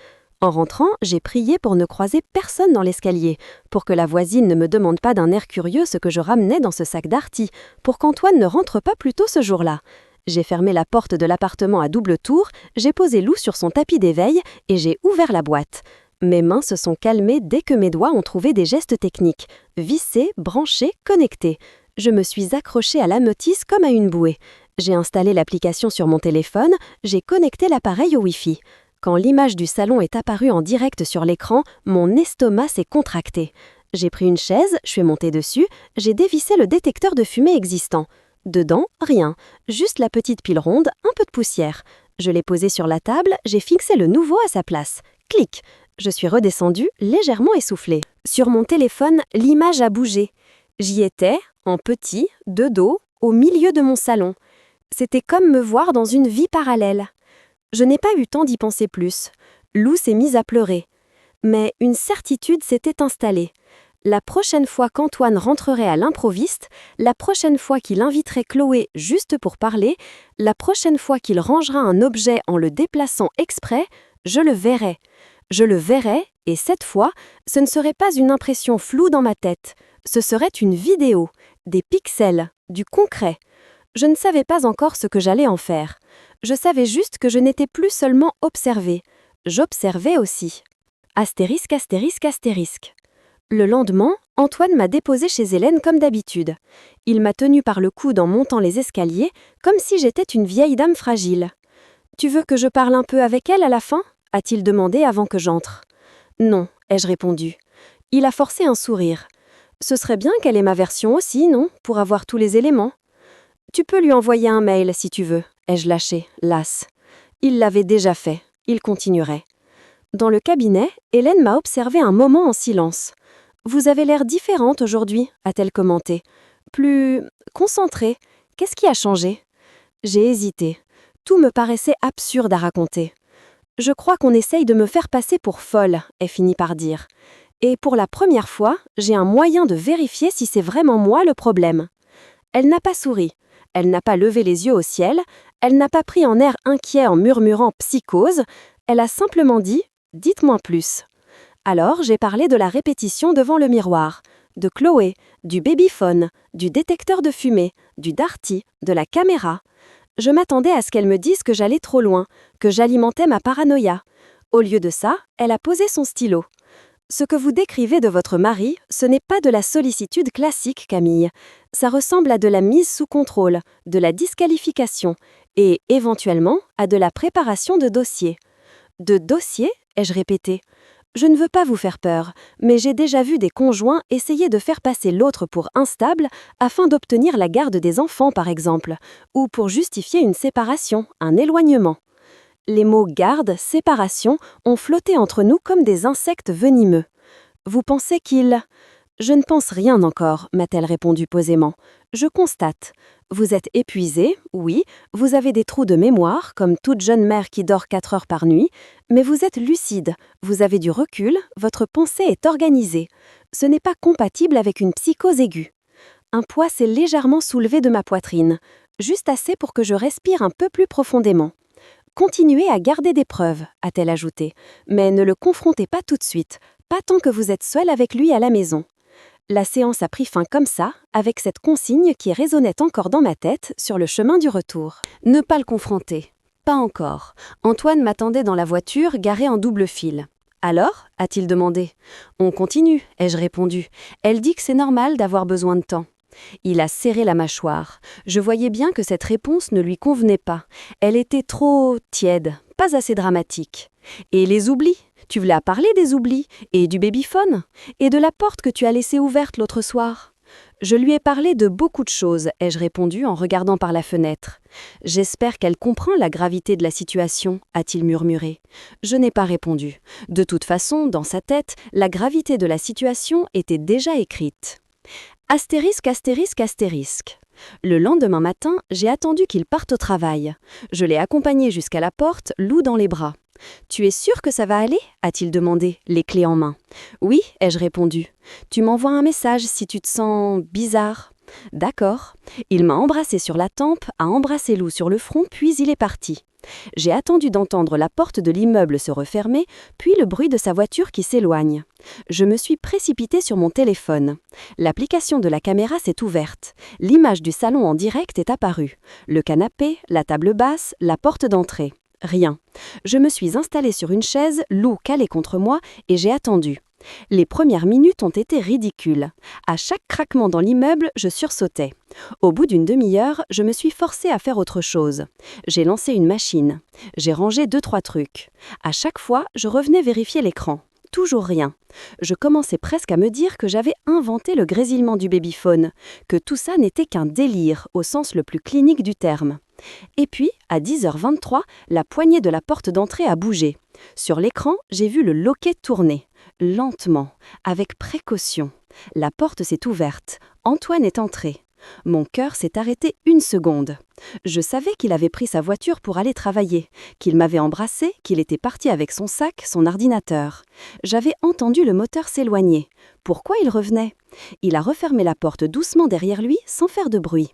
En rentrant, j'ai prié pour ne croiser personne dans l'escalier, pour que la voisine ne me demande pas d'un air curieux ce que je ramenais dans ce sac Darty, pour qu'Antoine ne rentre pas plus tôt ce jour-là. J'ai fermé la porte de l'appartement à double tour, j'ai posé Lou sur son tapis d'éveil et j'ai ouvert la boîte. Mes mains se sont calmées dès que mes doigts ont trouvé des gestes techniques. Visser, brancher, connecter. Je me suis accrochée à la notice comme à une bouée. J'ai installé l'application sur mon téléphone, j'ai connecté l'appareil au Wi-Fi. Quand l'image du salon est apparue en direct sur l'écran, mon estomac s'est contracté. J'ai pris une chaise, je suis montée dessus, j'ai dévissé le détecteur de fumée existant. Dedans, rien, juste la petite pile ronde, un peu de poussière. Je l'ai posé sur la table, j'ai fixé le nouveau à sa place. Clic! Je suis redescendue, légèrement essoufflée. Sur mon téléphone, l'image a bougé. J'y étais, en petit, de dos, au milieu de mon salon. C'était comme me voir dans une vie parallèle. Je n'ai pas eu temps d'y penser plus. Lou s'est mise à pleurer. Mais une certitude s'était installée. La prochaine fois qu'Antoine rentrerait à l'improviste, la prochaine fois qu'il inviterait Chloé juste pour parler, la prochaine fois qu'il rangera un objet en le déplaçant exprès, je le verrai. Je le verrai, et cette fois, ce ne serait pas une impression floue dans ma tête. Ce serait une vidéo, des pixels, du concret. Je ne savais pas encore ce que j'allais en faire. Je savais juste que je n'étais plus seulement observée. J'observais aussi. Astérisque, astérisque, astérisque. Le lendemain, Antoine m'a déposée chez Hélène comme d'habitude. Il m'a tenue par le coude en montant les escaliers, comme si j'étais une vieille dame fragile. « Tu veux que je parle un peu avec elle à la fin ?» a-t-il demandé avant que j'entre. « Non », ai-je répondu. Il a forcé un sourire. « Ce serait bien qu'elle ait ma version aussi, non, pour avoir tous les éléments ?»« Tu peux lui envoyer un mail si tu veux », ai-je lâché, lasse. Il l'avait déjà fait, il continuerait. Dans le cabinet, Hélène m'a observé un moment en silence. « Vous avez l'air différente aujourd'hui », a-t-elle commenté. « Plus concentrée. Qu'est-ce qui a changé ?» J'ai hésité. Tout me paraissait absurde à raconter. « Je crois qu'on essaye de me faire passer pour folle », ai fini par dire. Et pour la première fois, j'ai un moyen de vérifier si c'est vraiment moi le problème. Elle n'a pas souri. Elle n'a pas levé les yeux au ciel. Elle n'a pas pris en air inquiet en murmurant « psychose ». Elle a simplement dit « dites-moi plus ». Alors, j'ai parlé de la répétition devant le miroir, de Chloé, du babyphone, du détecteur de fumée, du darty, de la caméra. Je m'attendais à ce qu'elle me dise que j'allais trop loin, que j'alimentais ma paranoïa. Au lieu de ça, elle a posé son stylo. « Ce que vous décrivez de votre mari, ce n'est pas de la sollicitude classique, Camille. Ça ressemble à de la mise sous contrôle, de la disqualification et, éventuellement, à de la préparation de dossiers. » « De dossiers ?» ai-je répété. Je ne veux pas vous faire peur, mais j'ai déjà vu des conjoints essayer de faire passer l'autre pour instable afin d'obtenir la garde des enfants, par exemple, ou pour justifier une séparation, un éloignement. Les mots garde, séparation ont flotté entre nous comme des insectes venimeux. Vous pensez qu'il... Je ne pense rien encore, m'a-t-elle répondu posément. Je constate. Vous êtes épuisé, oui, vous avez des trous de mémoire, comme toute jeune mère qui dort 4 heures par nuit, mais vous êtes lucide, vous avez du recul, votre pensée est organisée. Ce n'est pas compatible avec une psychose aiguë. Un poids s'est légèrement soulevé de ma poitrine, juste assez pour que je respire un peu plus profondément. Continuez à garder des preuves, a-t-elle ajouté, mais ne le confrontez pas tout de suite, pas tant que vous êtes seul avec lui à la maison. La séance a pris fin comme ça, avec cette consigne qui résonnait encore dans ma tête sur le chemin du retour. Ne pas le confronter. Pas encore. Antoine m'attendait dans la voiture, garée en double fil. « Alors » a-t-il demandé. « On continue » ai-je répondu. Elle dit que c'est normal d'avoir besoin de temps. Il a serré la mâchoire. Je voyais bien que cette réponse ne lui convenait pas. Elle était trop tiède, pas assez dramatique. Et les oublis ? Tu voulais parler des oublis, et du babyphone, et de la porte que tu as laissée ouverte l'autre soir. Je lui ai parlé de beaucoup de choses, ai-je répondu en regardant par la fenêtre. J'espère qu'elle comprend la gravité de la situation, a-t-il murmuré. Je n'ai pas répondu. De toute façon, dans sa tête, la gravité de la situation était déjà écrite. Astérisque, astérisque, astérisque. Le lendemain matin, j'ai attendu qu'il parte au travail. Je l'ai accompagné jusqu'à la porte, loup dans les bras. « Tu es sûr que ça va aller ?» a-t-il demandé, les clés en main. « Oui » ai-je répondu. « Tu m'envoies un message si tu te sens bizarre. » « D'accord. » Il m'a embrassé sur la tempe, a embrassé Lou sur le front, puis il est parti. J'ai attendu d'entendre la porte de l'immeuble se refermer, puis le bruit de sa voiture qui s'éloigne. Je me suis précipitée sur mon téléphone. L'application de la caméra s'est ouverte. L'image du salon en direct est apparue. Le canapé, la table basse, la porte d'entrée. Rien. Je me suis installée sur une chaise, Lou calée contre moi, et j'ai attendu. Les premières minutes ont été ridicules. À chaque craquement dans l'immeuble, je sursautais. Au bout d'une demi-heure, je me suis forcée à faire autre chose. J'ai lancé une machine. J'ai rangé 2-3 trucs. À chaque fois, je revenais vérifier l'écran. Toujours rien. Je commençais presque à me dire que j'avais inventé le grésillement du babyphone, que tout ça n'était qu'un délire au sens le plus clinique du terme. Et puis, à 10h23, la poignée de la porte d'entrée a bougé. Sur l'écran, j'ai vu le loquet tourner. Lentement, avec précaution. La porte s'est ouverte. Antoine est entré. Mon cœur s'est arrêté une seconde. Je savais qu'il avait pris sa voiture pour aller travailler, qu'il m'avait embrassé, qu'il était parti avec son sac, son ordinateur. J'avais entendu le moteur s'éloigner. Pourquoi il revenait? Il a refermé la porte doucement derrière lui sans faire de bruit.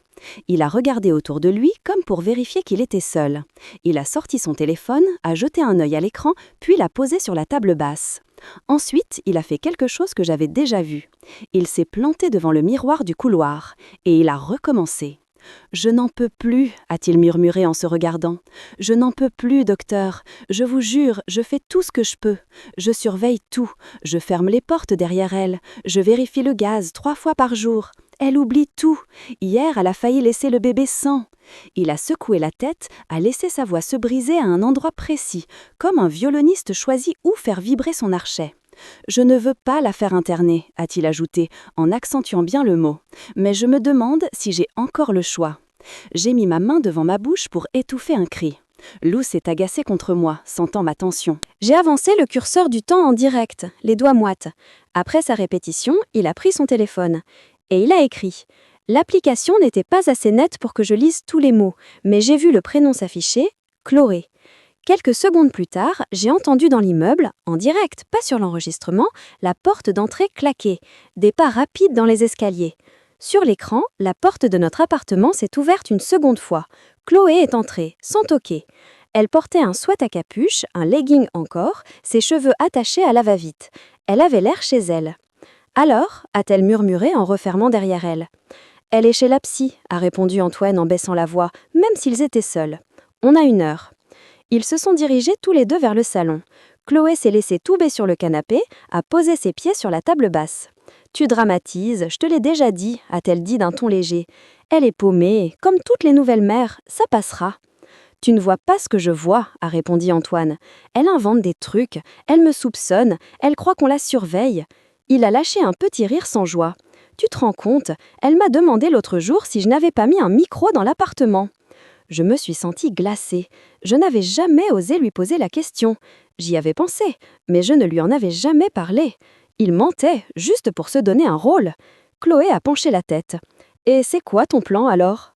Il a regardé autour de lui comme pour vérifier qu'il était seul. Il a sorti son téléphone, a jeté un œil à l'écran, puis l'a posé sur la table basse. Ensuite, il a fait quelque chose que j'avais déjà vu. Il s'est planté devant le miroir du couloir et il a recommencé. « Je n'en peux plus », a-t-il murmuré en se regardant. « Je n'en peux plus, docteur. Je vous jure, je fais tout ce que je peux. Je surveille tout. Je ferme les portes derrière elle. Je vérifie le gaz 3 fois par jour. Elle oublie tout. Hier, elle a failli laisser le bébé sans. » Il a secoué la tête, a laissé sa voix se briser à un endroit précis, comme un violoniste choisit où faire vibrer son archet. « Je ne veux pas la faire interner », a-t-il ajouté, en accentuant bien le mot. « Mais je me demande si j'ai encore le choix. » J'ai mis ma main devant ma bouche pour étouffer un cri. Lou s'est agacé contre moi, sentant ma tension. J'ai avancé le curseur du temps en direct, les doigts moites. Après sa répétition, il a pris son téléphone. Et il a écrit. L'application n'était pas assez nette pour que je lise tous les mots, mais j'ai vu le prénom s'afficher, Chloé. Quelques secondes plus tard, j'ai entendu dans l'immeuble, en direct, pas sur l'enregistrement, la porte d'entrée claquer, des pas rapides dans les escaliers. Sur l'écran, la porte de notre appartement s'est ouverte une seconde fois. Chloé est entrée, sans toquer. Elle portait un sweat à capuche, un legging encore, ses cheveux attachés à la va-vite. Elle avait l'air chez elle. « Alors » a-t-elle murmuré en refermant derrière elle. « Elle est chez la psy » a répondu Antoine en baissant la voix, même s'ils étaient seuls. « On a 1 heure. » Ils se sont dirigés tous les deux vers le salon. Chloé s'est laissée tomber sur le canapé, a posé ses pieds sur la table basse. « Tu dramatises, je te l'ai déjà dit » a-t-elle dit d'un ton léger. « Elle est paumée, comme toutes les nouvelles mères, ça passera. » « Tu ne vois pas ce que je vois » a répondu Antoine. « Elle invente des trucs, elle me soupçonne, elle croit qu'on la surveille. » Il a lâché un petit rire sans joie. « Tu te rends compte, elle m'a demandé l'autre jour si je n'avais pas mis un micro dans l'appartement. » Je me suis sentie glacée. Je n'avais jamais osé lui poser la question. J'y avais pensé, mais je ne lui en avais jamais parlé. Il mentait, juste pour se donner un rôle. Chloé a penché la tête. « Et c'est quoi ton plan alors ?»«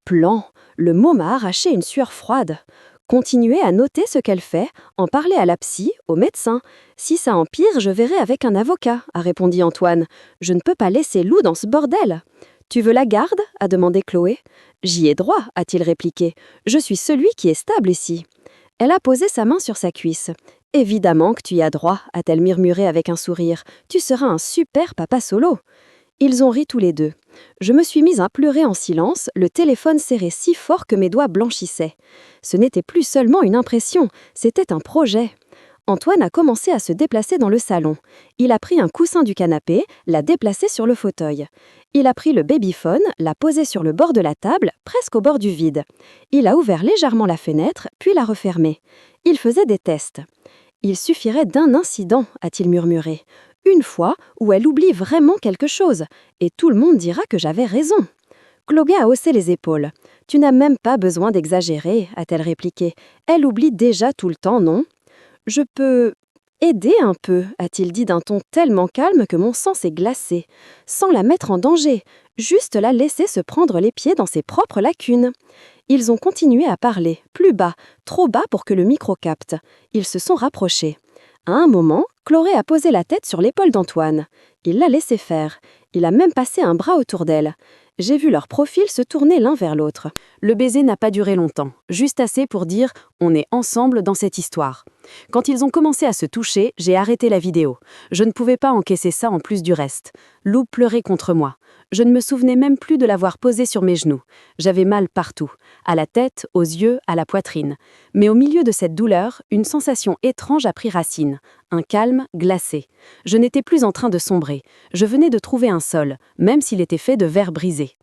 Plan ?» Le mot m'a arraché une sueur froide. Continuer à noter ce qu'elle fait, en parler à la psy, au médecin. Si ça empire, je verrai avec un avocat, a répondu Antoine. Je ne peux pas laisser Lou dans ce bordel. Tu veux la garde a demandé Chloé. J'y ai droit, a-t-il répliqué. Je suis celui qui est stable ici. Elle a posé sa main sur sa cuisse. Évidemment que tu y as droit, a-t-elle murmuré avec un sourire. Tu seras un super papa solo. Ils ont ri tous les deux. Je me suis mise à pleurer en silence, le téléphone serré si fort que mes doigts blanchissaient. Ce n'était plus seulement une impression, c'était un projet. Antoine a commencé à se déplacer dans le salon. Il a pris un coussin du canapé, l'a déplacé sur le fauteuil. Il a pris le babyphone, l'a posé sur le bord de la table, presque au bord du vide. Il a ouvert légèrement la fenêtre, puis l'a refermée. Il faisait des tests. « Il suffirait d'un incident », a-t-il murmuré. « Une fois où elle oublie vraiment quelque chose, et tout le monde dira que j'avais raison. » Chloé a haussé les épaules. « Tu n'as même pas besoin d'exagérer, » a-t-elle répliqué. « Elle oublie déjà tout le temps, non ?»« Je peux aider un peu, » a-t-il dit d'un ton tellement calme que mon sang s'est glacé. Sans la mettre en danger, juste la laisser se prendre les pieds dans ses propres lacunes. Ils ont continué à parler, plus bas, trop bas pour que le micro capte. Ils se sont rapprochés. À un moment, Chloé a posé la tête sur l'épaule d'Antoine. Il l'a laissé faire. Il a même passé un bras autour d'elle. J'ai vu leurs profils se tourner l'un vers l'autre. Le baiser n'a pas duré longtemps, juste assez pour dire « on est ensemble dans cette histoire ». Quand ils ont commencé à se toucher, j'ai arrêté la vidéo. Je ne pouvais pas encaisser ça en plus du reste. Lou pleurait contre moi. Je ne me souvenais même plus de l'avoir posée sur mes genoux. J'avais mal partout, à la tête, aux yeux, à la poitrine. Mais au milieu de cette douleur, une sensation étrange a pris racine. Un calme glacé. Je n'étais plus en train de sombrer. Je venais de trouver un sol, même s'il était fait de verre brisé.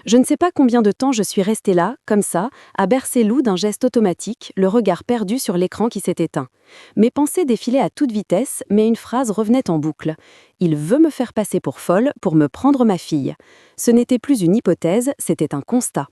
Je ne sais pas combien de temps je suis restée là, comme ça, à bercer Lou d'un geste automatique, le regard perdu sur l'écran qui s'est éteint. Mes pensées défilaient à toute vitesse, mais une phrase revenait en boucle. Il veut me faire passer pour folle pour me prendre ma fille. Ce n'était plus une hypothèse, c'était un constat.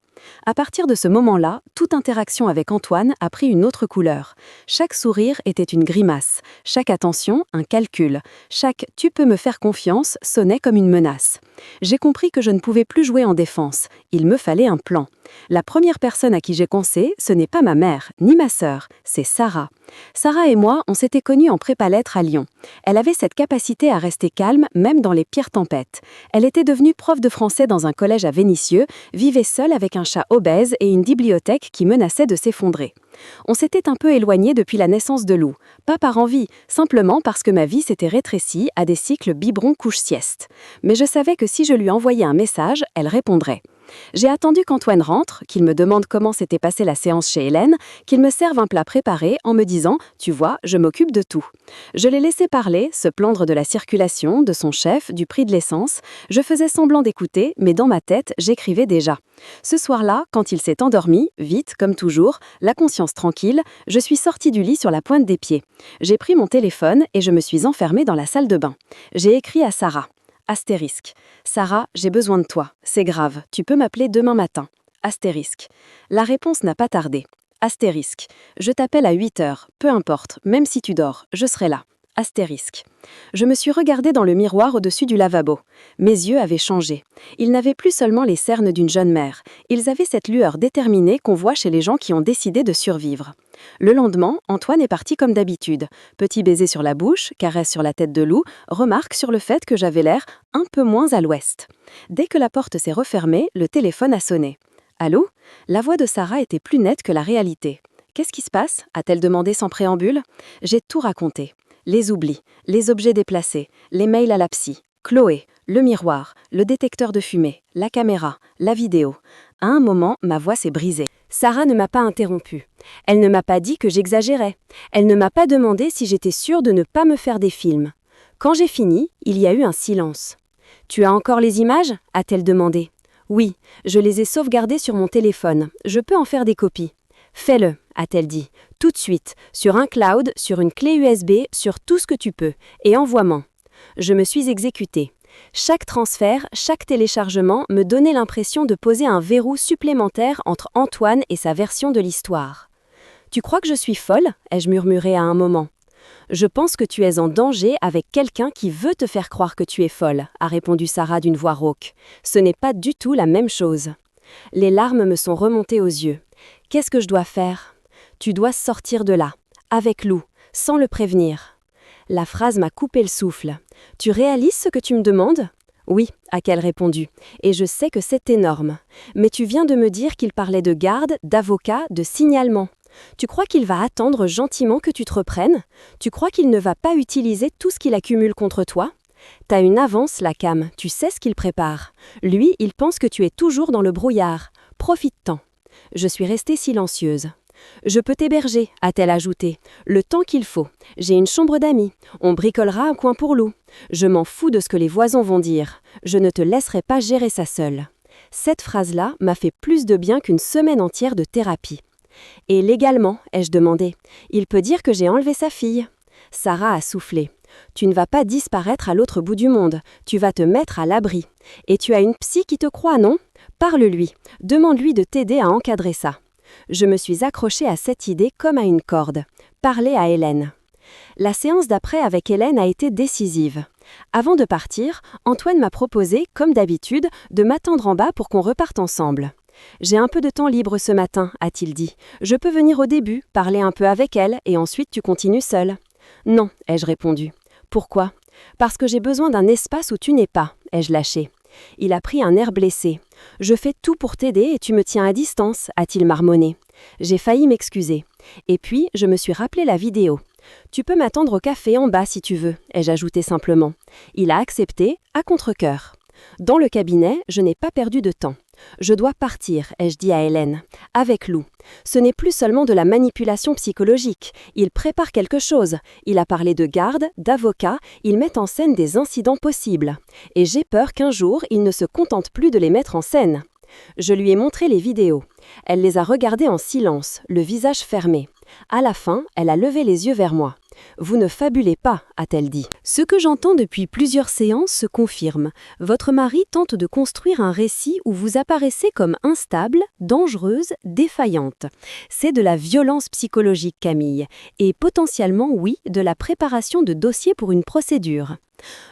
À partir de ce moment-là, toute interaction avec Antoine a pris une autre couleur. Chaque sourire était une grimace, chaque attention un calcul, chaque « tu peux me faire confiance » sonnait comme une menace. J'ai compris que je ne pouvais plus jouer en défense, il me fallait un plan. La première personne à qui j'ai pensé, ce n'est pas ma mère, ni ma sœur, c'est Sarah. Sarah et moi, on s'était connus en prépa-lettres à Lyon. Elle avait cette capacité à rester calme, même dans les pires tempêtes. Elle était devenue prof de français dans un collège à Vénissieux, vivait seule avec un chat obèse et une bibliothèque qui menaçait de s'effondrer. On s'était un peu éloignés depuis la naissance de Lou. Pas par envie, simplement parce que ma vie s'était rétrécie à des cycles biberon-couche-sieste. Mais je savais que si je lui envoyais un message, elle répondrait. J'ai attendu qu'Antoine rentre, qu'il me demande comment s'était passée la séance chez Hélène, qu'il me serve un plat préparé en me disant « Tu vois, je m'occupe de tout ». Je l'ai laissé parler, se plaindre de la circulation, de son chef, du prix de l'essence. Je faisais semblant d'écouter, mais dans ma tête, j'écrivais déjà. Ce soir-là, quand il s'est endormi, vite, comme toujours, la conscience tranquille, je suis sortie du lit sur la pointe des pieds. J'ai pris mon téléphone et je me suis enfermée dans la salle de bain. J'ai écrit à Sarah. Astérisque. Sarah, j'ai besoin de toi. C'est grave. Tu peux m'appeler demain matin. Astérisque. La réponse n'a pas tardé. Astérisque. Je t'appelle à 8 heures. Peu importe, même si tu dors, je serai là. Astérisque. Je me suis regardée dans le miroir au-dessus du lavabo. Mes yeux avaient changé. Ils n'avaient plus seulement les cernes d'une jeune mère. Ils avaient cette lueur déterminée qu'on voit chez les gens qui ont décidé de survivre. Le lendemain, Antoine est parti comme d'habitude. Petit baiser sur la bouche, caresse sur la tête de Lou, remarque sur le fait que j'avais l'air un peu moins à l'ouest. Dès que la porte s'est refermée, le téléphone a sonné. Allô ? La voix de Sarah était plus nette que la réalité. Qu'est-ce qui se passe ? A-t-elle demandé sans préambule ? J'ai tout raconté. Les oublis, les objets déplacés, les mails à la psy, Chloé, le miroir, le détecteur de fumée, la caméra, la vidéo. À un moment, ma voix s'est brisée. Sarah ne m'a pas interrompue. Elle ne m'a pas dit que j'exagérais. Elle ne m'a pas demandé si j'étais sûre de ne pas me faire des films. Quand j'ai fini, il y a eu un silence. « Tu as encore les images ?» a-t-elle demandé. « Oui, je les ai sauvegardées sur mon téléphone. Je peux en faire des copies. »« Fais-le », a-t-elle dit. « Tout de suite, sur un cloud, sur une clé USB, sur tout ce que tu peux. Et envoie-moi. » Je me suis exécutée. Chaque transfert, chaque téléchargement me donnait l'impression de poser un verrou supplémentaire entre Antoine et sa version de l'histoire. « Tu crois que je suis folle ?» ai-je murmuré à un moment. « Je pense que tu es en danger avec quelqu'un qui veut te faire croire que tu es folle », a répondu Sarah d'une voix rauque. « Ce n'est pas du tout la même chose. » Les larmes me sont remontées aux yeux. « Qu'est-ce que je dois faire ? » « Tu dois sortir de là, avec Lou, sans le prévenir. » La phrase m'a coupé le souffle. « Tu réalises ce que tu me demandes ?» « Oui », a-t-elle répondu, « et je sais que c'est énorme. Mais tu viens de me dire qu'il parlait de garde, d'avocat, de signalement. Tu crois qu'il va attendre gentiment que tu te reprennes ? Tu crois qu'il ne va pas utiliser tout ce qu'il accumule contre toi ? T'as une avance, la Cam, tu sais ce qu'il prépare. Lui, il pense que tu es toujours dans le brouillard. Profite-t'en. » Je suis restée silencieuse. « Je peux t'héberger », a-t-elle ajouté. « Le temps qu'il faut. J'ai une chambre d'amis. On bricolera un coin pour Lou. Je m'en fous de ce que les voisins vont dire. Je ne te laisserai pas gérer ça seule. » Cette phrase-là m'a fait plus de bien qu'une semaine entière de thérapie. « Et légalement ?» ai-je demandé. « Il peut dire que j'ai enlevé sa fille. » Sarah a soufflé. « Tu ne vas pas disparaître à l'autre bout du monde. Tu vas te mettre à l'abri. Et tu as une psy qui te croit, non ? Parle-lui. Demande-lui de t'aider à encadrer ça. » Je me suis accrochée à cette idée comme à une corde. Parler à Hélène. La séance d'après avec Hélène a été décisive. Avant de partir, Antoine m'a proposé, comme d'habitude, de m'attendre en bas pour qu'on reparte ensemble. « J'ai un peu de temps libre ce matin », a-t-il dit. « Je peux venir au début, parler un peu avec elle, et ensuite tu continues seule. »« Non », ai-je répondu. « Pourquoi ? » ?»« Parce que j'ai besoin d'un espace où tu n'es pas, » ai-je lâché. Il a pris un air blessé. « Je fais tout pour t'aider et tu me tiens à distance », a-t-il marmonné. J'ai failli m'excuser. Et puis, je me suis rappelé la vidéo. « Tu peux m'attendre au café en bas si tu veux », ai-je ajouté simplement. Il a accepté, à contre-cœur. Dans le cabinet, je n'ai pas perdu de temps. « Je dois partir », ai-je dit à Hélène, avec Lou. Ce n'est plus seulement de la manipulation psychologique. Il prépare quelque chose. Il a parlé de garde, d'avocat, il met en scène des incidents possibles. Et j'ai peur qu'un jour, il ne se contente plus de les mettre en scène. Je lui ai montré les vidéos. Elle les a regardées en silence, le visage fermé. À la fin, elle a levé les yeux vers moi. Vous ne fabulez pas, a-t-elle dit. Ce que j'entends depuis plusieurs séances se confirme. Votre mari tente de construire un récit où vous apparaissez comme instable, dangereuse, défaillante. C'est de la violence psychologique, Camille, et potentiellement, oui, de la préparation de dossiers pour une procédure.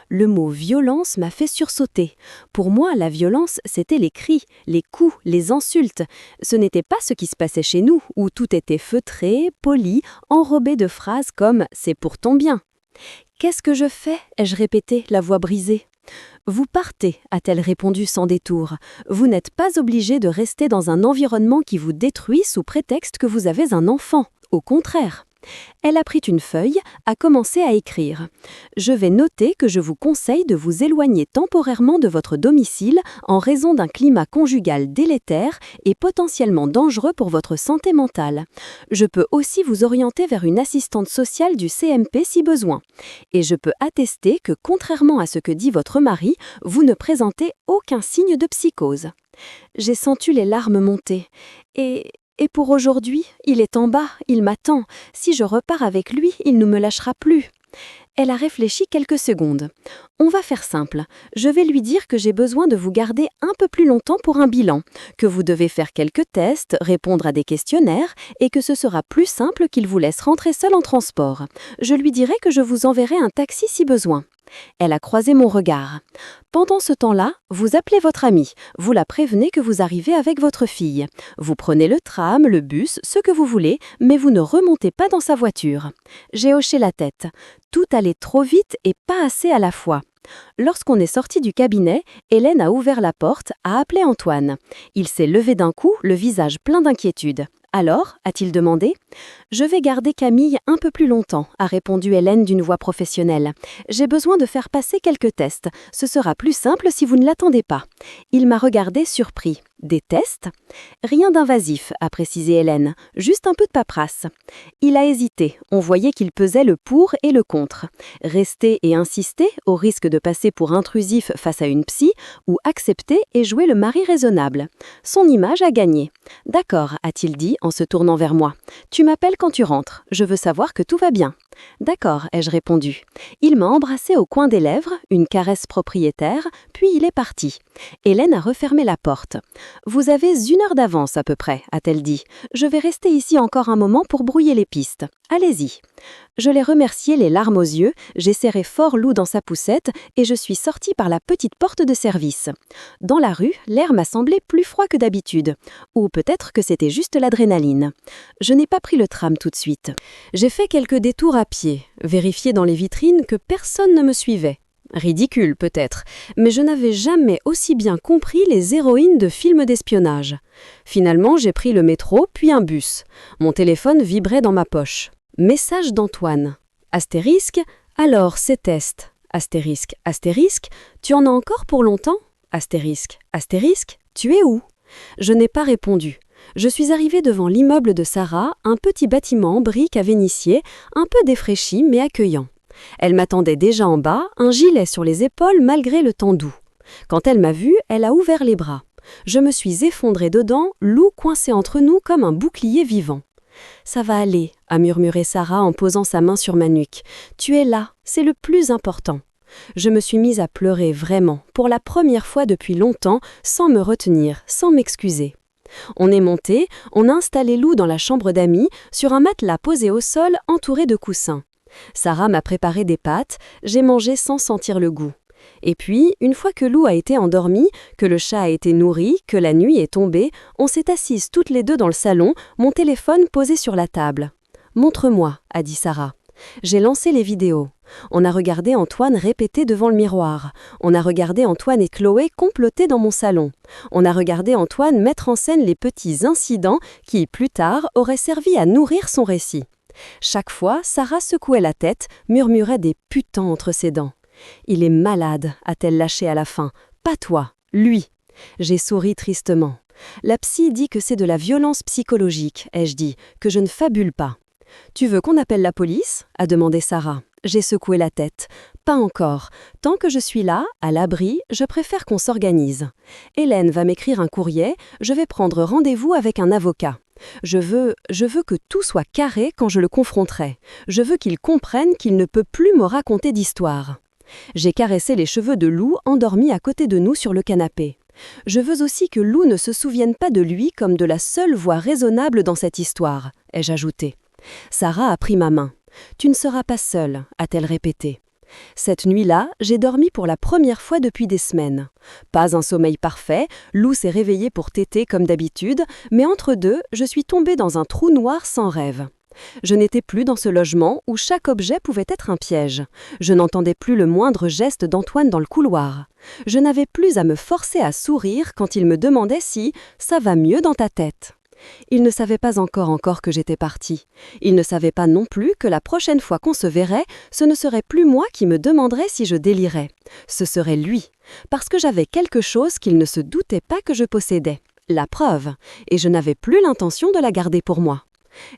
Le mot violence m'a fait sursauter. Pour moi, la violence, c'était les cris, les coups, les insultes. Ce n'était pas ce qui se passait chez nous, où tout était feutré, poli, enrobé de phrases comme « c'est pour ton bien ». « Qu'est-ce que je fais » ai-je répété, la voix brisée. « Vous partez » a-t-elle répondu sans détour. « Vous n'êtes pas obligé de rester dans un environnement qui vous détruit sous prétexte que vous avez un enfant. Au contraire. » Elle a pris une feuille, a commencé à écrire. « Je vais noter que je vous conseille de vous éloigner temporairement de votre domicile en raison d'un climat conjugal délétère et potentiellement dangereux pour votre santé mentale. Je peux aussi vous orienter vers une assistante sociale du CMP si besoin. Et je peux attester que, contrairement à ce que dit votre mari, vous ne présentez aucun signe de psychose. » J'ai senti les larmes monter. Et pour aujourd'hui, il est en bas, il m'attend. Si je repars avec lui, il ne me lâchera plus. Elle a réfléchi quelques secondes. On va faire simple. Je vais lui dire que j'ai besoin de vous garder un peu plus longtemps pour un bilan, que vous devez faire quelques tests, répondre à des questionnaires et que ce sera plus simple qu'il vous laisse rentrer seul en transport. Je lui dirai que je vous enverrai un taxi si besoin. Elle a croisé mon regard. Pendant ce temps-là, vous appelez votre amie, vous la prévenez que vous arrivez avec votre fille. Vous prenez le tram, le bus, ce que vous voulez, mais vous ne remontez pas dans sa voiture. J'ai hoché la tête. Tout allait trop vite et pas assez à la fois. Lorsqu'on est sorti du cabinet, Hélène a ouvert la porte, a appelé Antoine. Il s'est levé d'un coup, le visage plein d'inquiétude. « Alors » a-t-il demandé. « Je vais garder Camille un peu plus longtemps » a répondu Hélène d'une voix professionnelle. « J'ai besoin de faire passer quelques tests. Ce sera plus simple si vous ne l'attendez pas. » Il m'a regardé surpris. « Des tests ?»« Rien d'invasif » a précisé Hélène. « Juste un peu de paperasse. » Il a hésité. On voyait qu'il pesait le pour et le contre. Rester et insister, au risque de passer pour intrusif face à une psy, ou accepter et jouer le mari raisonnable. Son image a gagné. « D'accord » a-t-il dit en se tournant vers moi. « Tu m'appelles quand tu rentres. Je veux savoir que tout va bien. » « D'accord » ai-je répondu. Il m'a embrassé au coin des lèvres, une caresse propriétaire, puis il est parti. Hélène a refermé la porte. « Vous avez 1 heure d'avance à peu près » a-t-elle dit. « Je vais rester ici encore un moment pour brouiller les pistes. Allez-y. » Je l'ai remercié les larmes aux yeux, j'ai serré fort Lou dans sa poussette et je suis sortie par la petite porte de service. Dans la rue, l'air m'a semblé plus froid que d'habitude. Ou peut-être que c'était juste l'adrénaline. Je n'ai pas pris le tram tout de suite. J'ai fait quelques détours à pied, vérifié dans les vitrines que personne ne me suivait. Ridicule peut-être, mais je n'avais jamais aussi bien compris les héroïnes de films d'espionnage. Finalement, j'ai pris le métro, puis un bus. Mon téléphone vibrait dans ma poche. Message d'Antoine. Astérisque, alors ces tests. Astérisque, astérisque, tu en as encore pour longtemps? Astérisque, astérisque, tu es où? Je n'ai pas répondu. Je suis arrivée devant l'immeuble de Sarah, un petit bâtiment en briques à vénitier, un peu défraîchi mais accueillant. Elle m'attendait déjà en bas, un gilet sur les épaules malgré le temps doux. Quand elle m'a vue, elle a ouvert les bras. Je me suis effondrée dedans, Lou coincé entre nous comme un bouclier vivant. « Ça va aller » a murmuré Sarah en posant sa main sur ma nuque. « Tu es là, c'est le plus important. » Je me suis mise à pleurer vraiment, pour la première fois depuis longtemps, sans me retenir, sans m'excuser. On est monté, on a installé Lou dans la chambre d'amis, sur un matelas posé au sol entouré de coussins. Sarah m'a préparé des pâtes, j'ai mangé sans sentir le goût. Et puis, une fois que Lou a été endormie, que le chat a été nourri, que la nuit est tombée, on s'est assises toutes les deux dans le salon, mon téléphone posé sur la table. « Montre-moi » a dit Sarah. J'ai lancé les vidéos. On a regardé Antoine répéter devant le miroir. On a regardé Antoine et Chloé comploter dans mon salon. On a regardé Antoine mettre en scène les petits incidents qui, plus tard, auraient servi à nourrir son récit. Chaque fois, Sarah secouait la tête, murmurait des putains entre ses dents. « Il est malade » a-t-elle lâché à la fin. « Pas toi, lui » J'ai souri tristement. « La psy dit que c'est de la violence psychologique » ai-je dit, « que je ne fabule pas. » « Tu veux qu'on appelle la police ?» a demandé Sarah. J'ai secoué la tête. « Pas encore. Tant que je suis là, à l'abri, je préfère qu'on s'organise. Hélène va m'écrire un courrier, je vais prendre rendez-vous avec un avocat. Je veux que tout soit carré quand je le confronterai. Je veux qu'il comprenne qu'il ne peut plus me raconter d'histoire. J'ai caressé les cheveux de Lou endormi à côté de nous sur le canapé. Je veux aussi que Lou ne se souvienne pas de lui comme de la seule voix raisonnable dans cette histoire, ai-je ajouté. Sarah a pris ma main. « Tu ne seras pas seule », a-t-elle répété. Cette nuit-là, j'ai dormi pour la première fois depuis des semaines. Pas un sommeil parfait, Lou s'est réveillée pour téter comme d'habitude, mais entre deux, je suis tombée dans un trou noir sans rêve. Je n'étais plus dans ce logement où chaque objet pouvait être un piège. Je n'entendais plus le moindre geste d'Antoine dans le couloir. Je n'avais plus à me forcer à sourire quand il me demandait si « ça va mieux dans ta tête ». Il ne savait pas encore que j'étais partie. Il ne savait pas non plus que la prochaine fois qu'on se verrait, ce ne serait plus moi qui me demanderais si je délirais. Ce serait lui, parce que j'avais quelque chose qu'il ne se doutait pas que je possédais. La preuve, et je n'avais plus l'intention de la garder pour moi.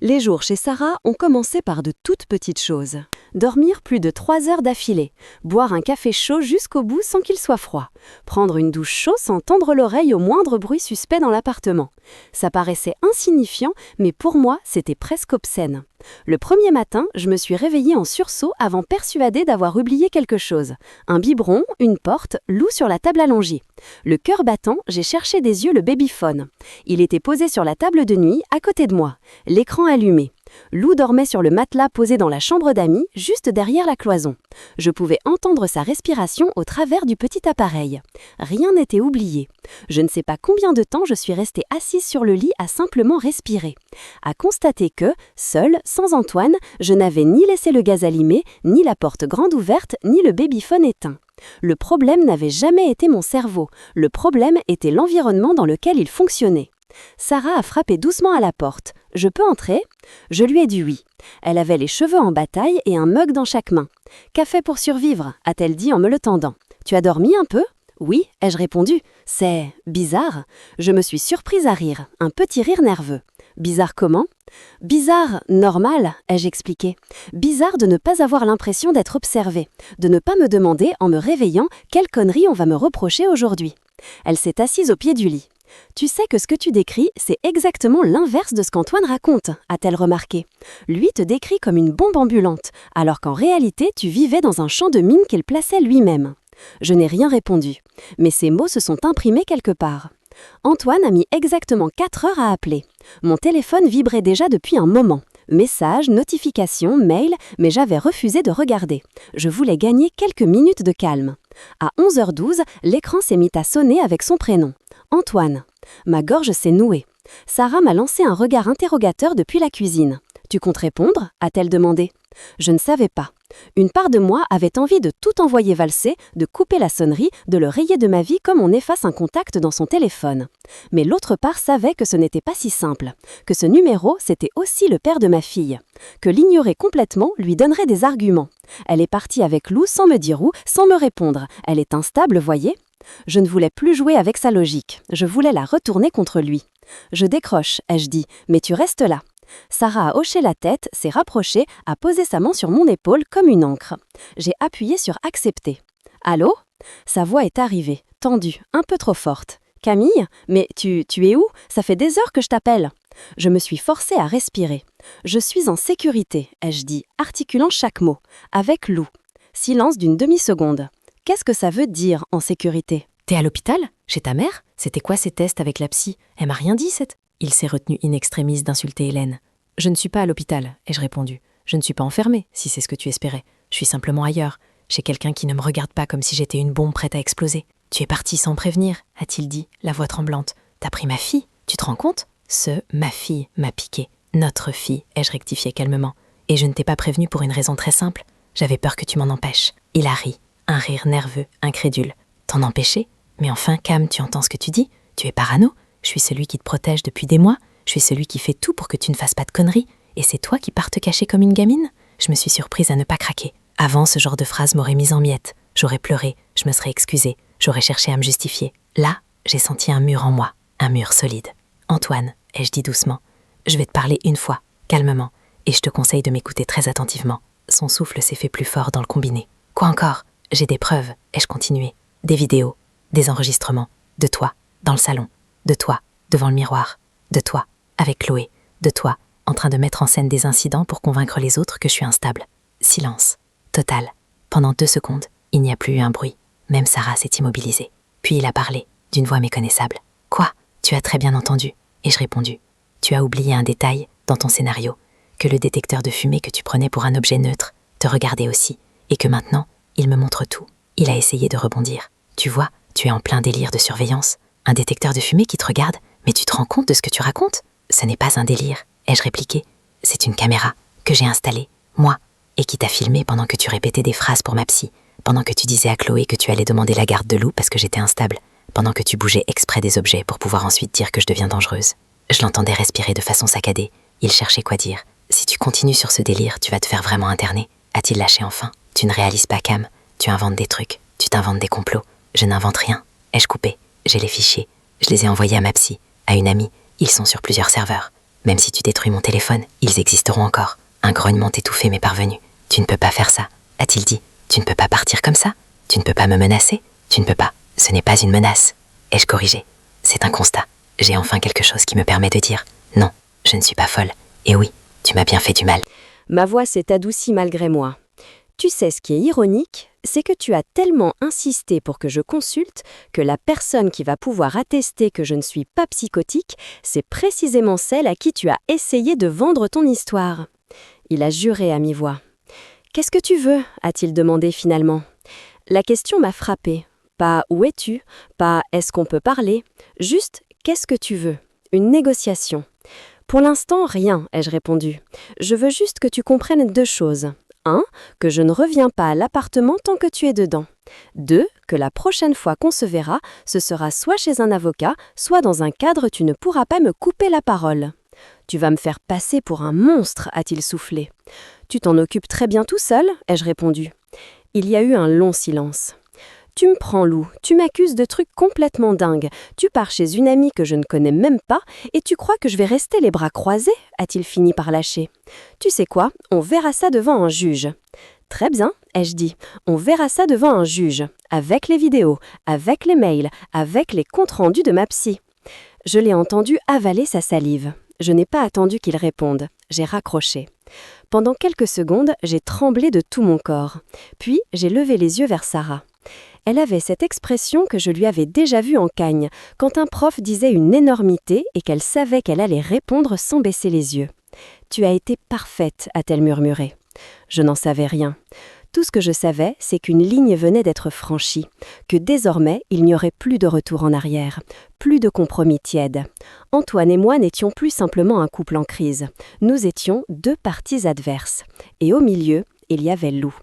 Les jours chez Sarah ont commencé par de toutes petites choses. Dormir plus de 3 heures d'affilée, boire un café chaud jusqu'au bout sans qu'il soit froid, prendre une douche chaude sans tendre l'oreille au moindre bruit suspect dans l'appartement. Ça paraissait insignifiant, mais pour moi, c'était presque obscène. Le premier matin, je me suis réveillée en sursaut avant persuadée d'avoir oublié quelque chose. Un biberon, une porte, Lou sur la table allongée. Le cœur battant, j'ai cherché des yeux le babyphone. Il était posé sur la table de nuit, à côté de moi. L'écran allumé. Lou dormait sur le matelas posé dans la chambre d'amis, juste derrière la cloison. Je pouvais entendre sa respiration au travers du petit appareil. Rien n'était oublié. Je ne sais pas combien de temps je suis restée assise sur le lit à simplement respirer. À constater que, seule, sans Antoine, je n'avais ni laissé le gaz allumé, ni la porte grande ouverte, ni le babyphone éteint. Le problème n'avait jamais été mon cerveau. Le problème était l'environnement dans lequel il fonctionnait. Sarah a frappé doucement à la porte. « Je peux entrer ?» Je lui ai dit oui. Elle avait les cheveux en bataille et un mug dans chaque main. « Café pour survivre ?» a-t-elle dit en me le tendant. « Tu as dormi un peu ?» « Oui », ai-je répondu. « C'est bizarre ?» Je me suis surprise à rire, un petit rire nerveux. « Bizarre comment ?»« Bizarre, normal », ai-je expliqué. « Bizarre de ne pas avoir l'impression d'être observée, de ne pas me demander, en me réveillant, quelle connerie on va me reprocher aujourd'hui. » Elle s'est assise au pied du lit. « Tu sais que ce que tu décris, c'est exactement l'inverse de ce qu'Antoine raconte », a-t-elle remarqué. Lui te décrit comme une bombe ambulante, alors qu'en réalité, tu vivais dans un champ de mine qu'il plaçait lui-même. Je n'ai rien répondu, mais ces mots se sont imprimés quelque part. Antoine a mis exactement 4 heures à appeler. Mon téléphone vibrait déjà depuis un moment. Messages, notifications, mails, mais j'avais refusé de regarder. Je voulais gagner quelques minutes de calme. À 11h12, l'écran s'est mis à sonner avec son prénom. Antoine. Ma gorge s'est nouée. Sarah m'a lancé un regard interrogateur depuis la cuisine. « Tu comptes répondre ?» a-t-elle demandé. Je ne savais pas. Une part de moi avait envie de tout envoyer valser, de couper la sonnerie, de le rayer de ma vie comme on efface un contact dans son téléphone. Mais l'autre part savait que ce n'était pas si simple, que ce numéro, c'était aussi le père de ma fille, que l'ignorer complètement lui donnerait des arguments. Elle est partie avec Lou sans me dire où, sans me répondre. Elle est instable, voyez ? Je ne voulais plus jouer avec sa logique. Je voulais la retourner contre lui. Je décroche, ai-je dit, mais tu restes là. Sarah a hoché la tête, s'est rapprochée, a posé sa main sur mon épaule comme une encre. J'ai appuyé sur « Accepter ». « Allô ?» Sa voix est arrivée, tendue, un peu trop forte. « Camille ? Mais tu es où ? Ça fait des heures que je t'appelle. » Je me suis forcée à respirer. « Je suis en sécurité », ai-je dit, articulant chaque mot. « Avec Lou. » Silence d'une demi-seconde. « Qu'est-ce que ça veut dire, en sécurité ? » « T'es à l'hôpital ? Chez ta mère ? C'était quoi ces tests avec la psy ? Elle m'a rien dit, cette... » Il s'est retenu in extremis d'insulter Hélène. « Je ne suis pas à l'hôpital », ai-je répondu. « Je ne suis pas enfermée, si c'est ce que tu espérais. Je suis simplement ailleurs, chez quelqu'un qui ne me regarde pas comme si j'étais une bombe prête à exploser. »« Tu es partie sans prévenir », a-t-il dit, la voix tremblante. « T'as pris ma fille, tu te rends compte ?»« Ma fille m'a piqué. Notre fille, ai-je rectifié calmement. Et je ne t'ai pas prévenu pour une raison très simple. J'avais peur que tu m'en empêches. » Il a ri, un rire nerveux, incrédule. « T'en empêcher ? Mais enfin, Cam, tu entends ce que tu dis ? Tu es parano ? Je suis celui qui te protège depuis des mois. Je suis celui qui fait tout pour que tu ne fasses pas de conneries. Et c'est toi qui pars te cacher comme une gamine ? Je me suis surprise à ne pas craquer. Avant, ce genre de phrase m'aurait mise en miettes. J'aurais pleuré, je me serais excusée, j'aurais cherché à me justifier. Là, j'ai senti un mur en moi, un mur solide. « Antoine », ai-je dit doucement, « je vais te parler une fois, calmement, et je te conseille de m'écouter très attentivement. » Son souffle s'est fait plus fort dans le combiné. « Quoi encore ? J'ai des preuves, ai-je continué. Des vidéos, des enregistrements, de toi, dans le salon, de toi, devant le miroir, de toi, avec Chloé, de toi, en train de mettre en scène des incidents pour convaincre les autres que je suis instable. Silence. Total. Pendant 2 secondes, il n'y a plus eu un bruit. Même Sarah s'est immobilisée. Puis il a parlé, d'une voix méconnaissable. « Quoi ? Tu as très bien entendu. » Ai-je répondu. « Tu as oublié un détail dans ton scénario, que le détecteur de fumée que tu prenais pour un objet neutre te regardait aussi, et que maintenant, il me montre tout. » Il a essayé de rebondir. « Tu vois, tu es en plein délire de surveillance. Un détecteur de fumée qui te regarde, mais tu te rends compte de ce que tu racontes ? Ce n'est pas un délire. » Ai-je répliqué. « C'est une caméra que j'ai installée, moi, et qui t'a filmé pendant que tu répétais des phrases pour ma psy, pendant que tu disais à Chloé que tu allais demander la garde de Lou parce que j'étais instable, pendant que tu bougeais exprès des objets pour pouvoir ensuite dire que je deviens dangereuse. » Je l'entendais respirer de façon saccadée. Il cherchait quoi dire. « Si tu continues sur ce délire, tu vas te faire vraiment interner. » A-t-il lâché enfin. « Tu ne réalises pas, Cam. Tu inventes des trucs. Tu t'inventes des complots. Je n'invente rien. » Ai-je coupé. J'ai les fichiers. Je les ai envoyés à ma psy, à une amie. Ils sont sur plusieurs serveurs. Même si tu détruis mon téléphone, ils existeront encore. Un grognement étouffé m'est parvenu. « Tu ne peux pas faire ça. » A-t-il dit. « Tu ne peux pas partir comme ça. Tu ne peux pas me menacer. Tu ne peux pas. Ce n'est pas une menace. » Ai-je corrigé. C'est un constat. J'ai enfin quelque chose qui me permet de dire « Non, je ne suis pas folle. Et oui, tu m'as bien fait du mal. » Ma voix s'est adoucie malgré moi. Tu sais, ce qui est ironique, c'est que tu as tellement insisté pour que je consulte que la personne qui va pouvoir attester que je ne suis pas psychotique, c'est précisément celle à qui tu as essayé de vendre ton histoire. Il a juré à mi-voix. « Qu'est-ce que tu veux ?» a-t-il demandé finalement. La question m'a frappée. Pas « où es-tu ?» Pas « est-ce qu'on peut parler ?» Juste « qu'est-ce que tu veux ?» Une négociation. Pour l'instant, rien, ai-je répondu. Je veux juste que tu comprennes 2 choses. 1. Que je ne reviens pas à l'appartement tant que tu es dedans. 2. Que la prochaine fois qu'on se verra, ce sera soit chez un avocat, soit dans un cadre où tu ne pourras pas me couper la parole. Tu vas me faire passer pour un monstre, a-t-il soufflé. Tu t'en occupes très bien tout seul, ai-je répondu. Il y a eu un long silence. Tu me prends, Lou, tu m'accuses de trucs complètement dingues. Tu pars chez une amie que je ne connais même pas et tu crois que je vais rester les bras croisés, a-t-il fini par lâcher. Tu sais quoi, on verra ça devant un juge. Très bien, ai-je dit, on verra ça devant un juge, avec les vidéos, avec les mails, avec les comptes rendus de ma psy. Je l'ai entendu avaler sa salive. Je n'ai pas attendu qu'il réponde. J'ai raccroché. Pendant quelques secondes, j'ai tremblé de tout mon corps. Puis, j'ai levé les yeux vers Sarah. Elle avait cette expression que je lui avais déjà vue en Cagne, quand un prof disait une énormité et qu'elle savait qu'elle allait répondre sans baisser les yeux. « Tu as été parfaite », a-t-elle murmuré. Je n'en savais rien. Tout ce que je savais, c'est qu'une ligne venait d'être franchie, que désormais, il n'y aurait plus de retour en arrière, plus de compromis tiède. Antoine et moi n'étions plus simplement un couple en crise. Nous étions 2 parties adverses. Et au milieu, il y avait Lou.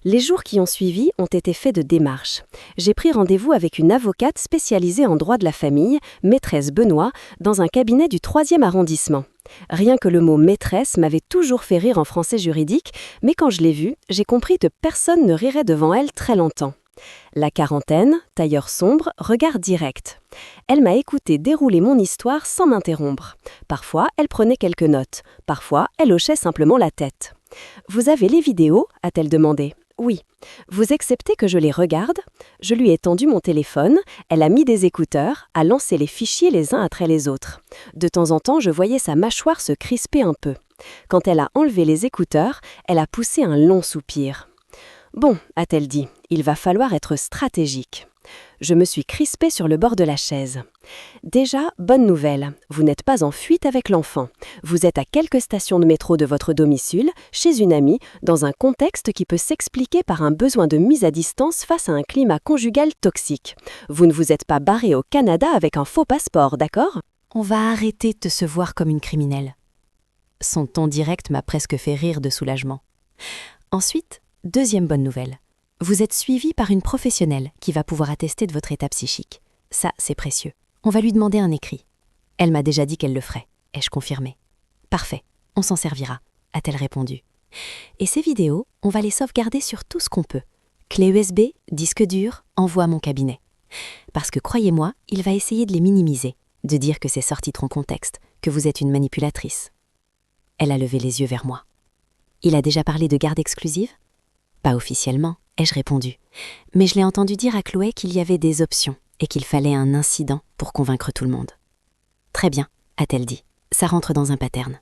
Les jours qui ont suivi ont été faits de démarches. J'ai pris rendez-vous avec une avocate spécialisée en droit de la famille, maîtresse Benoît, dans un cabinet du 3e arrondissement. Rien que le mot « maîtresse » m'avait toujours fait rire en français juridique, mais quand je l'ai vue, j'ai compris que personne ne rirait devant elle très longtemps. La quarantaine, tailleur sombre, regard direct. Elle m'a écouté dérouler mon histoire sans m'interrompre. Parfois, elle prenait quelques notes. Parfois, elle hochait simplement la tête. « Vous avez les vidéos ?» a-t-elle demandé. « Oui. » « Vous acceptez que je les regarde ?» Je lui ai tendu mon téléphone, elle a mis des écouteurs, a lancé les fichiers les uns après les autres. De temps en temps, je voyais sa mâchoire se crisper un peu. Quand elle a enlevé les écouteurs, elle a poussé un long soupir. « Bon, » a-t-elle dit, « il va falloir être stratégique. » Je me suis crispée sur le bord de la chaise. Déjà, bonne nouvelle, vous n'êtes pas en fuite avec l'enfant. Vous êtes à quelques stations de métro de votre domicile, chez une amie, dans un contexte qui peut s'expliquer par un besoin de mise à distance face à un climat conjugal toxique. Vous ne vous êtes pas barré au Canada avec un faux passeport, d'accord ? On va arrêter de se voir comme une criminelle. Son ton direct m'a presque fait rire de soulagement. Ensuite, 2e bonne nouvelle. Vous êtes suivi par une professionnelle qui va pouvoir attester de votre état psychique. Ça, c'est précieux. On va lui demander un écrit. Elle m'a déjà dit qu'elle le ferait. Ai-je confirmé ? Parfait, on s'en servira, a-t-elle répondu. Et ces vidéos, on va les sauvegarder sur tout ce qu'on peut. Clé USB, disque dur, envoi à mon cabinet. Parce que croyez-moi, il va essayer de les minimiser, de dire que c'est sorti de ton contexte, que vous êtes une manipulatrice. Elle a levé les yeux vers moi. Il a déjà parlé de garde exclusive ? Pas officiellement, ai-je répondu. Mais je l'ai entendu dire à Chloé qu'il y avait des options et qu'il fallait un incident pour convaincre tout le monde. Très bien, a-t-elle dit. ça rentre dans un pattern.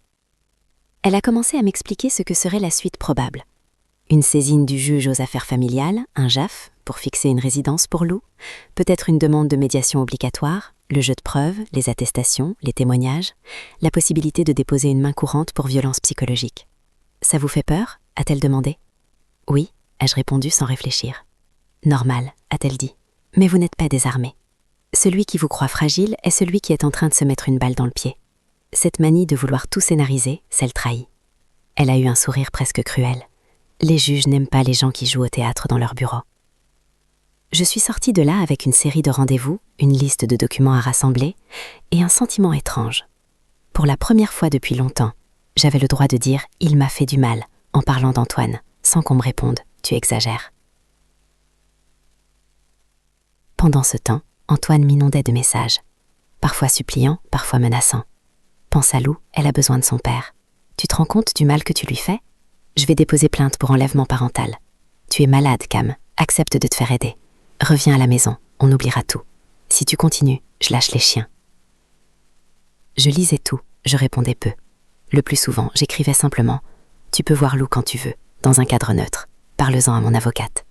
Elle a commencé à m'expliquer ce que serait la suite probable. Une saisine du juge aux affaires familiales, un JAF, pour fixer une résidence pour Lou, peut-être une demande de médiation obligatoire, le jeu de preuves, les attestations, les témoignages, la possibilité de déposer une main courante pour violence psychologique. « Ça vous fait peur ?» a-t-elle demandé. « Oui », ai-je répondu sans réfléchir. « Normal », a-t-elle dit, « mais vous n'êtes pas désarmé. Celui qui vous croit fragile est celui qui est en train de se mettre une balle dans le pied. Cette manie de vouloir tout scénariser, c'est le trahit. » Elle a eu un sourire presque cruel. Les juges n'aiment pas les gens qui jouent au théâtre dans leur bureau. Je suis sortie de là avec une série de rendez-vous, une liste de documents à rassembler et un sentiment étrange. Pour la première fois depuis longtemps, j'avais le droit de dire « il m'a fait du mal » en parlant d'Antoine, sans qu'on me réponde « tu exagères ». Pendant ce temps, Antoine m'inondait de messages, parfois suppliants, parfois menaçants. « Pense à Lou, elle a besoin de son père. Tu te rends compte du mal que tu lui fais ? Je vais déposer plainte pour enlèvement parental. Tu es malade, Cam, accepte de te faire aider. Reviens à la maison, on oubliera tout. Si tu continues, je lâche les chiens. » Je lisais tout, je répondais peu. Le plus souvent, j'écrivais simplement « Tu peux voir Lou quand tu veux, dans un cadre neutre. Parle-en à mon avocate. »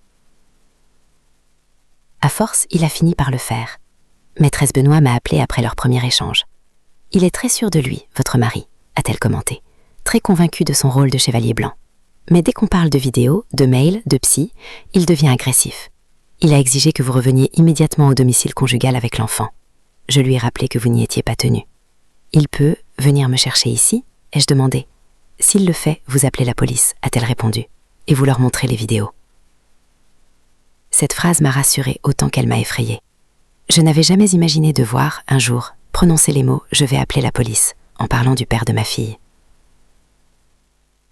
À force, il a fini par le faire. Maîtresse Benoît m'a appelé après leur premier échange. « Il est très sûr de lui, votre mari », a-t-elle commenté, très convaincu de son rôle de chevalier blanc. Mais dès qu'on parle de vidéos, de mails, de psy, il devient agressif. Il a exigé que vous reveniez immédiatement au domicile conjugal avec l'enfant. Je lui ai rappelé que vous n'y étiez pas tenu. « Il peut venir me chercher ici ?» ai-je demandé. « S'il le fait, vous appelez la police », a-t-elle répondu, « et vous leur montrez les vidéos. » Cette phrase m'a rassurée autant qu'elle m'a effrayée. Je n'avais jamais imaginé devoir, un jour, prononcer les mots « je vais appeler la police » en parlant du père de ma fille.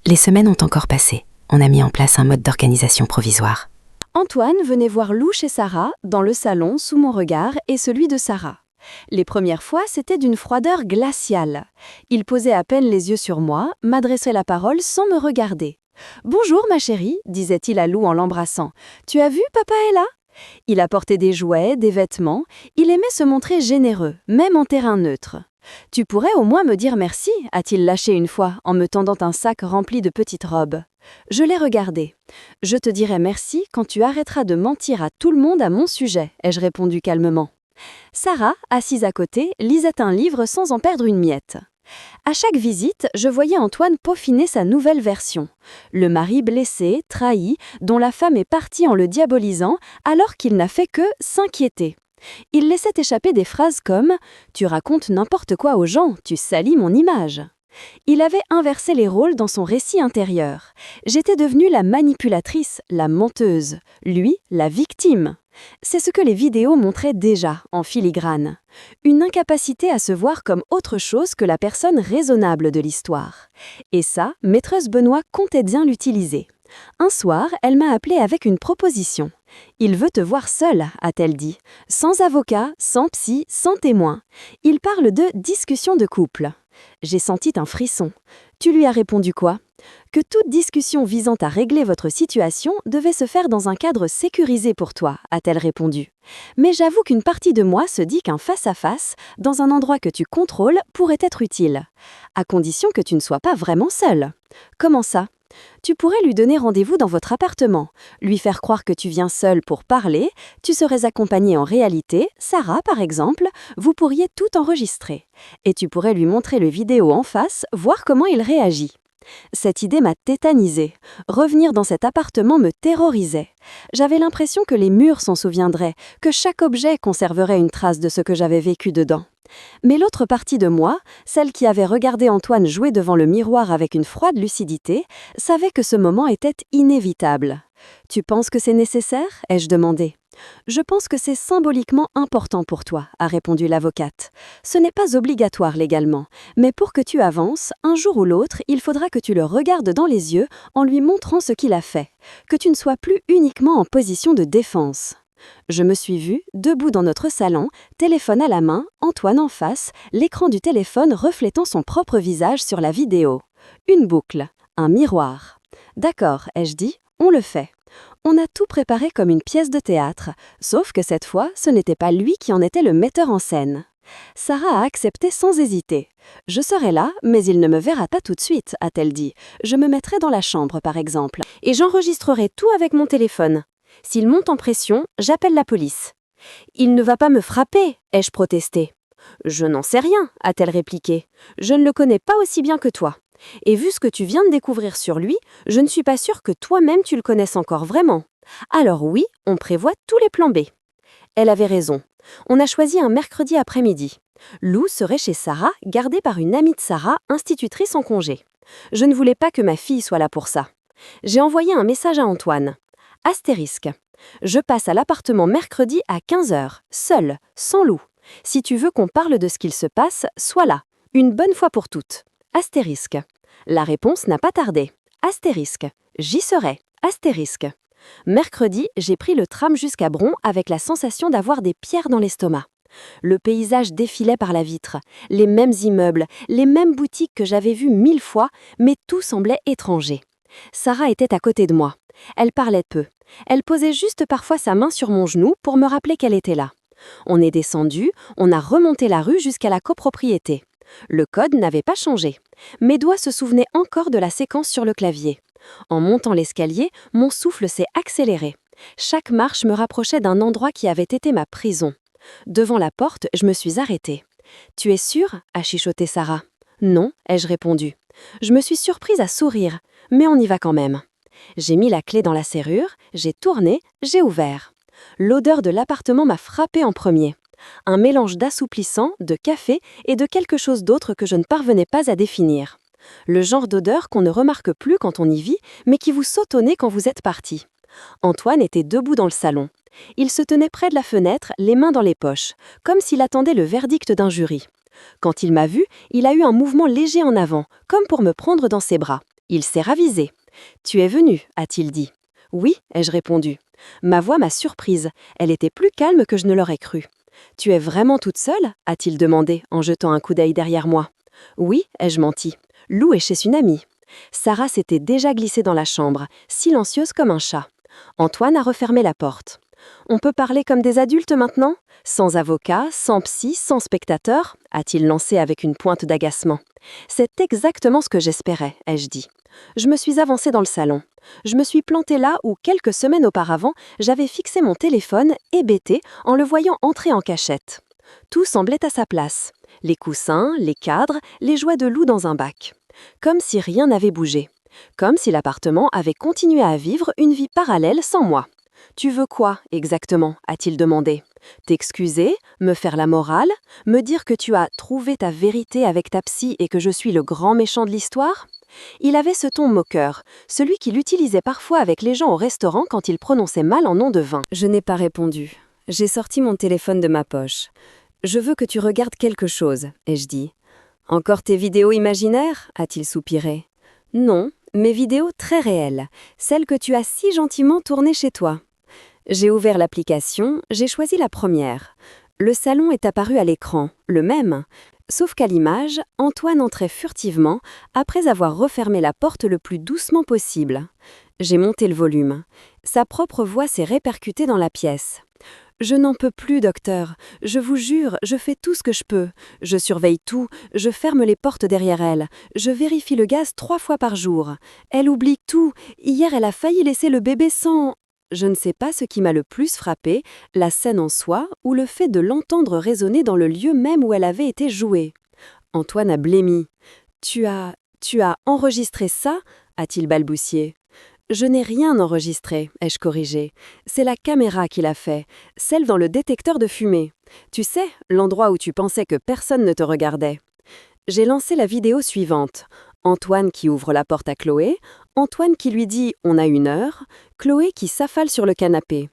Les semaines ont encore passé. On a mis en place un mode d'organisation provisoire. Antoine venait voir Lou chez Sarah, dans le salon, sous mon regard et celui de Sarah. Les premières fois, c'était d'une froideur glaciale. Il posait à peine les yeux sur moi, m'adressait la parole sans me regarder. « Bonjour ma chérie », disait-il à Lou en l'embrassant. « Tu as vu, papa est là ?» Il apportait des jouets, des vêtements. Il aimait se montrer généreux, même en terrain neutre. « Tu pourrais au moins me dire merci », a-t-il lâché une fois en me tendant un sac rempli de petites robes. Je l'ai regardé. « Je te dirai merci quand tu arrêteras de mentir à tout le monde à mon sujet », ai-je répondu calmement. Sarah, assise à côté, lisait un livre sans en perdre une miette. À chaque visite, je voyais Antoine peaufiner sa nouvelle version. Le mari blessé, trahi, dont la femme est partie en le diabolisant alors qu'il n'a fait que s'inquiéter. Il laissait échapper des phrases comme « Tu racontes n'importe quoi aux gens, tu salis mon image ». Il avait inversé les rôles dans son récit intérieur. J'étais devenue la manipulatrice, la menteuse, lui, la victime. C'est ce que les vidéos montraient déjà, en filigrane. Une incapacité à se voir comme autre chose que la personne raisonnable de l'histoire. Et ça, maîtresse Benoît comptait bien l'utiliser. Un soir, elle m'a appelée avec une proposition. « Il veut te voir seule », a-t-elle dit. « Sans avocat, sans psy, sans témoin. Il parle de discussion de couple. » J'ai senti un frisson. Tu lui as répondu quoi ? Que toute discussion visant à régler votre situation devait se faire dans un cadre sécurisé pour toi, a-t-elle répondu. Mais j'avoue qu'une partie de moi se dit qu'un face-à-face, dans un endroit que tu contrôles, pourrait être utile. À condition que tu ne sois pas vraiment seule. Comment ça ? Tu pourrais lui donner rendez-vous dans votre appartement, lui faire croire que tu viens seule pour parler, tu serais accompagnée en réalité, Sarah par exemple, vous pourriez tout enregistrer. Et tu pourrais lui montrer le vidéo en face, voir comment il réagit. Cette idée m'a tétanisée. Revenir dans cet appartement me terrorisait. J'avais l'impression que les murs s'en souviendraient, que chaque objet conserverait une trace de ce que j'avais vécu dedans. Mais l'autre partie de moi, celle qui avait regardé Antoine jouer devant le miroir avec une froide lucidité, savait que ce moment était inévitable. « Tu penses que c'est nécessaire ?» ai-je demandé. « Je pense que c'est symboliquement important pour toi », a répondu l'avocate. « Ce n'est pas obligatoire légalement, mais pour que tu avances, un jour ou l'autre, il faudra que tu le regardes dans les yeux en lui montrant ce qu'il a fait, que tu ne sois plus uniquement en position de défense. » Je me suis vue, debout dans notre salon, téléphone à la main, Antoine en face, l'écran du téléphone reflétant son propre visage sur la vidéo. Une boucle, un miroir. « D'accord », ai-je dit, « on le fait. » On a tout préparé comme une pièce de théâtre, sauf que cette fois, ce n'était pas lui qui en était le metteur en scène. Sarah a accepté sans hésiter. « Je serai là, mais il ne me verra pas tout de suite », a-t-elle dit. « Je me mettrai dans la chambre, par exemple. Et j'enregistrerai tout avec mon téléphone. S'il monte en pression, j'appelle la police. »« Il ne va pas me frapper », ai-je protesté. « Je n'en sais rien », a-t-elle répliqué. « Je ne le connais pas aussi bien que toi. Et vu ce que tu viens de découvrir sur lui, je ne suis pas sûre que toi-même tu le connaisses encore vraiment. Alors oui, on prévoit tous les plans B. » Elle avait raison. On a choisi un mercredi après-midi. Lou serait chez Sarah, gardée par une amie de Sarah, institutrice en congé. Je ne voulais pas que ma fille soit là pour ça. J'ai envoyé un message à Antoine. Astérisque. Je passe à l'appartement mercredi à 15h, seule, sans Lou. Si tu veux qu'on parle de ce qu'il se passe, sois là. Une bonne fois pour toutes. Astérisque. La réponse n'a pas tardé. Astérisque. J'y serai. Astérisque. Mercredi, j'ai pris le tram jusqu'à Bron avec la sensation d'avoir des pierres dans l'estomac. Le paysage défilait par la vitre, les mêmes immeubles, les mêmes boutiques que j'avais vues 1000 fois, mais tout semblait étranger. Sarah était à côté de moi. Elle parlait peu. Elle posait juste parfois sa main sur mon genou pour me rappeler qu'elle était là. On est descendu, on a remonté la rue jusqu'à la copropriété. Le code n'avait pas changé. Mes doigts se souvenaient encore de la séquence sur le clavier. En montant l'escalier, mon souffle s'est accéléré. Chaque marche me rapprochait d'un endroit qui avait été ma prison. Devant la porte, je me suis arrêtée. « Tu es sûre ?» a chuchoté Sarah. « Non » ai-je répondu. Je me suis surprise à sourire, mais on y va quand même. J'ai mis la clé dans la serrure, j'ai tourné, j'ai ouvert. L'odeur de l'appartement m'a frappée en premier. Un mélange d'assouplissant, de café et de quelque chose d'autre que je ne parvenais pas à définir. Le genre d'odeur qu'on ne remarque plus quand on y vit, mais qui vous saute au nez quand vous êtes parti. Antoine était debout dans le salon. Il se tenait près de la fenêtre, les mains dans les poches, comme s'il attendait le verdict d'un jury. Quand il m'a vu, il a eu un mouvement léger en avant, comme pour me prendre dans ses bras. Il s'est ravisé. « Tu es venu » a-t-il dit. « Oui » ai-je répondu. Ma voix m'a surprise. Elle était plus calme que je ne l'aurais cru. « Tu es vraiment toute seule » a-t-il demandé en jetant un coup d'œil derrière moi. « Oui » ai-je menti. « Lou est chez une amie. » Sarah s'était déjà glissée dans la chambre, silencieuse comme un chat. Antoine a refermé la porte. « On peut parler comme des adultes maintenant ? Sans avocat, sans psy, sans spectateur ?» a-t-il lancé avec une pointe d'agacement. « C'est exactement ce que j'espérais » ai-je dit. Je me suis avancée dans le salon. Je me suis plantée là où, quelques semaines auparavant, j'avais fixé mon téléphone, hébété, en le voyant entrer en cachette. Tout semblait à sa place. Les coussins, les cadres, les jouets de Lou dans un bac. Comme si rien n'avait bougé. Comme si l'appartement avait continué à vivre une vie parallèle sans moi. « Tu veux quoi, exactement ?» a-t-il demandé. « T'excuser, me faire la morale, me dire que tu as trouvé ta vérité avec ta psy et que je suis le grand méchant de l'histoire ?» Il avait ce ton moqueur, celui qu'il utilisait parfois avec les gens au restaurant quand il prononçait mal un nom de vin. Je n'ai pas répondu. J'ai sorti mon téléphone de ma poche. « Je veux que tu regardes quelque chose », ai-je dit. « Encore tes vidéos imaginaires ?» a-t-il soupiré. « Non, mes vidéos très réelles, celles que tu as si gentiment tournées chez toi. » J'ai ouvert l'application, j'ai choisi la première. Le salon est apparu à l'écran, le même. Sauf qu'à l'image, Antoine entrait furtivement, après avoir refermé la porte le plus doucement possible. J'ai monté le volume. Sa propre voix s'est répercutée dans la pièce. « Je n'en peux plus, docteur. Je vous jure, je fais tout ce que je peux. Je surveille tout, je ferme les portes derrière elle. Je vérifie le gaz 3 fois par jour. Elle oublie tout. Hier, elle a failli laisser le bébé sans... » Je ne sais pas ce qui m'a le plus frappé, la scène en soi ou le fait de l'entendre résonner dans le lieu même où elle avait été jouée. Antoine a blêmi. « Tu as enregistré ça ?» a-t-il balbutié. « Je n'ai rien enregistré, ai-je corrigé. C'est la caméra qui l'a fait, celle dans le détecteur de fumée. Tu sais, l'endroit où tu pensais que personne ne te regardait. » J'ai lancé la vidéo suivante. Antoine qui ouvre la porte à Chloé, Antoine qui lui dit « on a 1 heure », Chloé qui s'affale sur le canapé.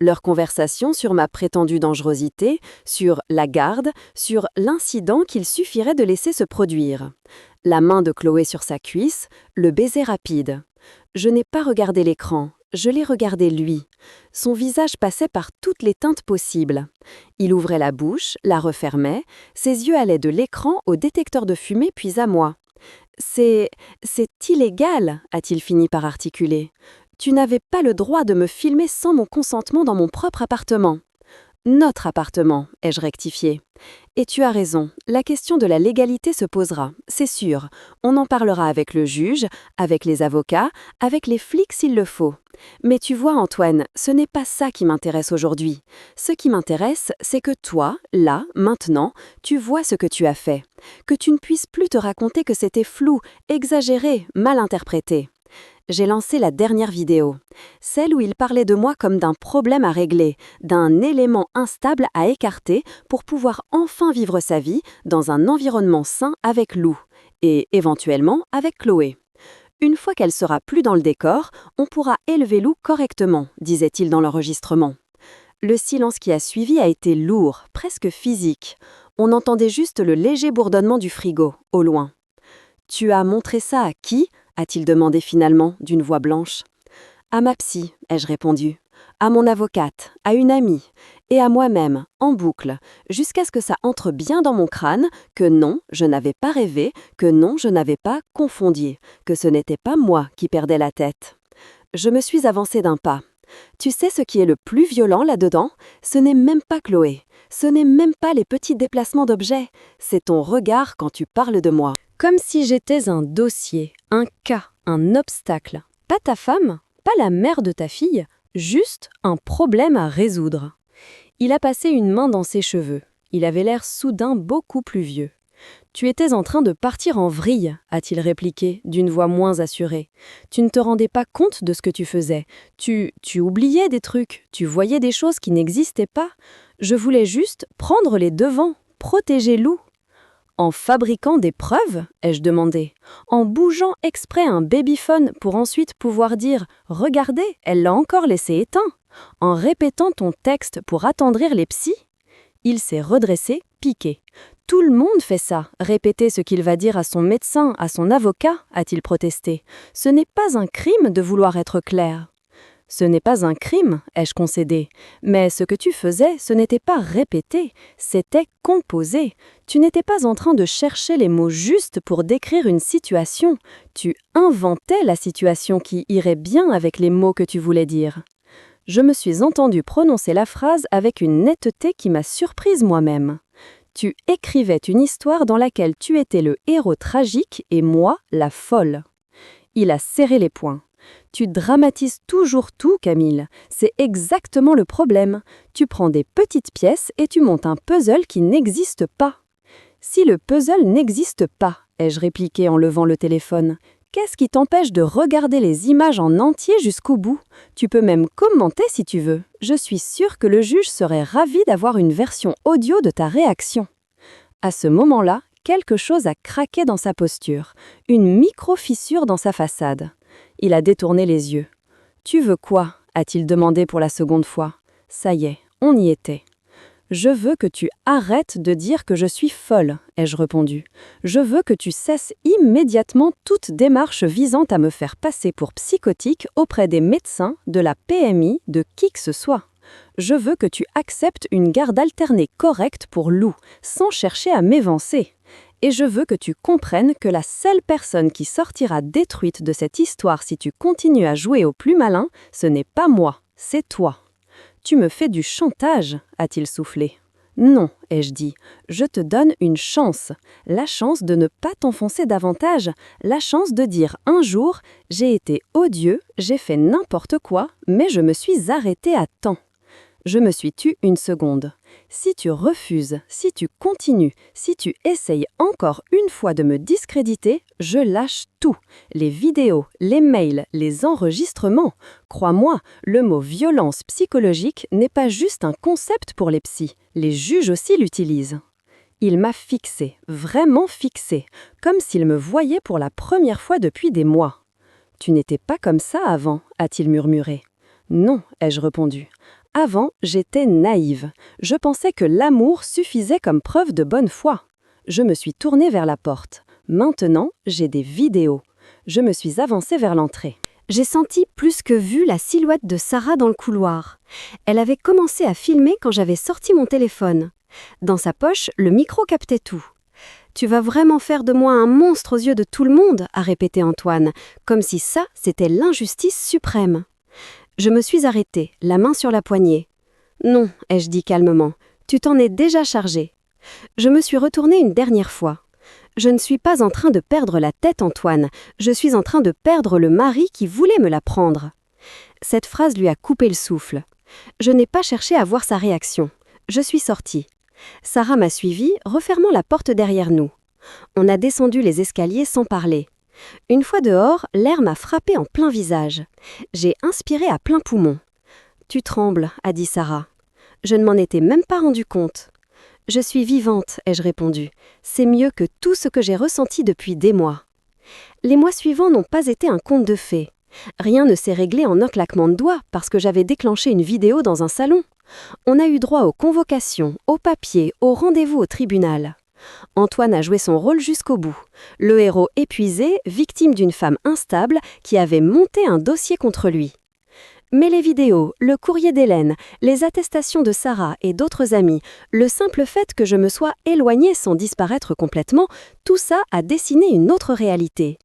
Leur conversation sur ma prétendue dangerosité, sur la garde, sur l'incident qu'il suffirait de laisser se produire. La main de Chloé sur sa cuisse, le baiser rapide. Je n'ai pas regardé l'écran, je l'ai regardé lui. Son visage passait par toutes les teintes possibles. Il ouvrait la bouche, la refermait, ses yeux allaient de l'écran au détecteur de fumée puis à moi. « C'est illégal » a-t-il fini par articuler. « Tu n'avais pas le droit de me filmer sans mon consentement dans mon propre appartement. » « Notre appartement » ai-je rectifié. Et tu as raison, la question de la légalité se posera, c'est sûr. On en parlera avec le juge, avec les avocats, avec les flics s'il le faut. Mais tu vois Antoine, ce n'est pas ça qui m'intéresse aujourd'hui. Ce qui m'intéresse, c'est que toi, là, maintenant, tu vois ce que tu as fait. Que tu ne puisses plus te raconter que c'était flou, exagéré, mal interprété. J'ai lancé la dernière vidéo, celle où il parlait de moi comme d'un problème à régler, d'un élément instable à écarter pour pouvoir enfin vivre sa vie dans un environnement sain avec Lou, et éventuellement avec Chloé. Une fois qu'elle sera plus dans le décor, on pourra élever Lou correctement, disait-il dans l'enregistrement. Le silence qui a suivi a été lourd, presque physique. On entendait juste le léger bourdonnement du frigo, au loin. « Tu as montré ça à qui ?» a-t-il demandé finalement, d'une voix blanche. « À ma psy », ai-je répondu. « À mon avocate, à une amie, et à moi-même, en boucle, jusqu'à ce que ça entre bien dans mon crâne, que non, je n'avais pas rêvé, que non, je n'avais pas confondu, que ce n'était pas moi qui perdais la tête. » Je me suis avancée d'un pas. Tu sais ce qui est le plus violent là-dedans? Ce n'est même pas Chloé, ce n'est même pas les petits déplacements d'objets, c'est ton regard quand tu parles de moi. Comme si j'étais un dossier, un cas, un obstacle. Pas ta femme, pas la mère de ta fille, juste un problème à résoudre. Il a passé une main dans ses cheveux. Il avait l'air soudain beaucoup plus vieux. « Tu étais en train de partir en vrille », a-t-il répliqué, d'une voix moins assurée. « Tu ne te rendais pas compte de ce que tu faisais. Tu oubliais des trucs, tu voyais des choses qui n'existaient pas. Je voulais juste prendre les devants, protéger Lou. » « En fabriquant des preuves ?» ai-je demandé. « En bougeant exprès un babyphone pour ensuite pouvoir dire « Regardez, elle l'a encore laissé éteint ?» En répétant ton texte pour attendrir les psys ?» Il s'est redressé, piqué. « Tout le monde fait ça, répéter ce qu'il va dire à son médecin, à son avocat » a-t-il protesté. « Ce n'est pas un crime de vouloir être clair. » « Ce n'est pas un crime, ai-je concédé. Mais ce que tu faisais, ce n'était pas répéter, c'était composer. Tu n'étais pas en train de chercher les mots justes pour décrire une situation. Tu inventais la situation qui irait bien avec les mots que tu voulais dire. » Je me suis entendu prononcer la phrase avec une netteté qui m'a surprise moi-même. Tu écrivais une histoire dans laquelle tu étais le héros tragique et moi, la folle. Il a serré les poings. Tu dramatises toujours tout, Camille. C'est exactement le problème. Tu prends des petites pièces et tu montes un puzzle qui n'existe pas. Si le puzzle n'existe pas, ai-je répliqué en levant le téléphone, qu'est-ce qui t'empêche de regarder les images en entier jusqu'au bout? Tu peux même commenter si tu veux. Je suis sûre que le juge serait ravi d'avoir une version audio de ta réaction. À ce moment-là, quelque chose a craqué dans sa posture, une micro-fissure dans sa façade. Il a détourné les yeux. « Tu veux quoi ?» a-t-il demandé pour la seconde fois. Ça y est, on y était. « Je veux que tu arrêtes de dire que je suis folle », ai-je répondu. « Je veux que tu cesses immédiatement toute démarche visant à me faire passer pour psychotique auprès des médecins, de la PMI, de qui que ce soit. Je veux que tu acceptes une garde alternée correcte pour Lou, sans chercher à m'évancer. Et je veux que tu comprennes que la seule personne qui sortira détruite de cette histoire si tu continues à jouer au plus malin, ce n'est pas moi, c'est toi. Tu me fais du chantage, a-t-il soufflé. Non, ai-je dit, je te donne une chance. La chance de ne pas t'enfoncer davantage, la chance de dire un jour, j'ai été odieux, j'ai fait n'importe quoi, mais je me suis arrêté à temps. Je me suis tue une seconde. Si tu refuses, si tu continues, si tu essayes encore une fois de me discréditer, je lâche tout. Les vidéos, les mails, les enregistrements. Crois-moi, le mot violence psychologique n'est pas juste un concept pour les psys. Les juges aussi l'utilisent. Il m'a fixé, vraiment fixé, comme s'il me voyait pour la première fois depuis des mois. « Tu n'étais pas comme ça avant » a-t-il murmuré. « Non » ai-je répondu. Avant, j'étais naïve. Je pensais que l'amour suffisait comme preuve de bonne foi. Je me suis tournée vers la porte. Maintenant, j'ai des vidéos. Je me suis avancée vers l'entrée. J'ai senti plus que vu la silhouette de Sarah dans le couloir. Elle avait commencé à filmer quand j'avais sorti mon téléphone. Dans sa poche, le micro captait tout. « Tu vas vraiment faire de moi un monstre aux yeux de tout le monde » a répété Antoine, comme si ça, c'était l'injustice suprême. Je me suis arrêtée, la main sur la poignée. « Non » ai-je dit calmement, « tu t'en es déjà chargé. » Je me suis retournée une dernière fois. Je ne suis pas en train de perdre la tête, Antoine. Je suis en train de perdre le mari qui voulait me la prendre. Cette phrase lui a coupé le souffle. Je n'ai pas cherché à voir sa réaction. Je suis sortie. Sarah m'a suivie, refermant la porte derrière nous. On a descendu les escaliers sans parler. Une fois dehors, l'air m'a frappé en plein visage. J'ai inspiré à plein poumon. « Tu trembles », a dit Sarah. Je ne m'en étais même pas rendu compte. « Je suis vivante », ai-je répondu. « C'est mieux que tout ce que j'ai ressenti depuis des mois. » Les mois suivants n'ont pas été un conte de fées. Rien ne s'est réglé en un claquement de doigts parce que j'avais déclenché une vidéo dans un salon. On a eu droit aux convocations, aux papiers, aux rendez-vous au tribunal. Antoine a joué son rôle jusqu'au bout. Le héros épuisé, victime d'une femme instable qui avait monté un dossier contre lui. Mais les vidéos, le courrier d'Hélène, les attestations de Sarah et d'autres amis, le simple fait que je me sois éloignée sans disparaître complètement, tout ça a dessiné une autre réalité.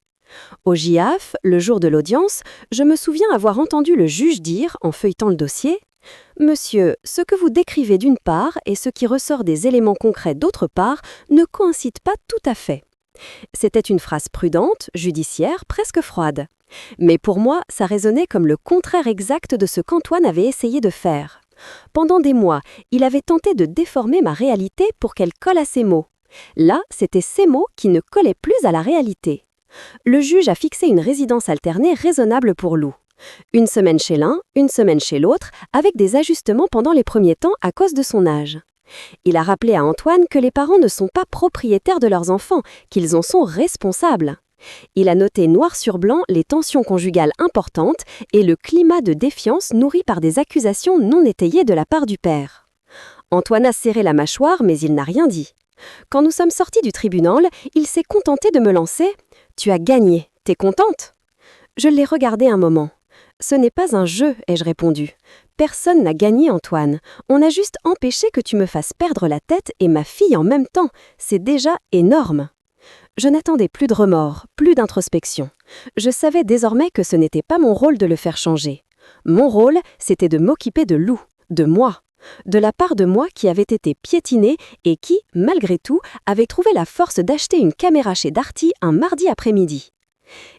Au JAF, le jour de l'audience, je me souviens avoir entendu le juge dire, en feuilletant le dossier, « Monsieur, ce que vous décrivez d'une part et ce qui ressort des éléments concrets d'autre part ne coïncident pas tout à fait. » C'était une phrase prudente, judiciaire, presque froide. Mais pour moi, ça résonnait comme le contraire exact de ce qu'Antoine avait essayé de faire. Pendant des mois, il avait tenté de déformer ma réalité pour qu'elle colle à ses mots. Là, c'était ces mots qui ne collaient plus à la réalité. Le juge a fixé une résidence alternée raisonnable pour Lou. Une semaine chez l'un, une semaine chez l'autre, avec des ajustements pendant les premiers temps à cause de son âge. Il a rappelé à Antoine que les parents ne sont pas propriétaires de leurs enfants, qu'ils en sont responsables. Il a noté noir sur blanc les tensions conjugales importantes et le climat de défiance nourri par des accusations non étayées de la part du père. Antoine a serré la mâchoire, mais il n'a rien dit. Quand nous sommes sortis du tribunal, il s'est contenté de me lancer « Tu as gagné, t'es contente ?» Je l'ai regardé un moment. « Ce n'est pas un jeu », ai-je répondu. « Personne n'a gagné, Antoine. On a juste empêché que tu me fasses perdre la tête et ma fille en même temps. C'est déjà énorme. » Je n'attendais plus de remords, plus d'introspection. Je savais désormais que ce n'était pas mon rôle de le faire changer. Mon rôle, c'était de m'occuper de Lou, de moi. De la part de moi qui avait été piétinée et qui, malgré tout, avait trouvé la force d'acheter une caméra chez Darty un mardi après-midi.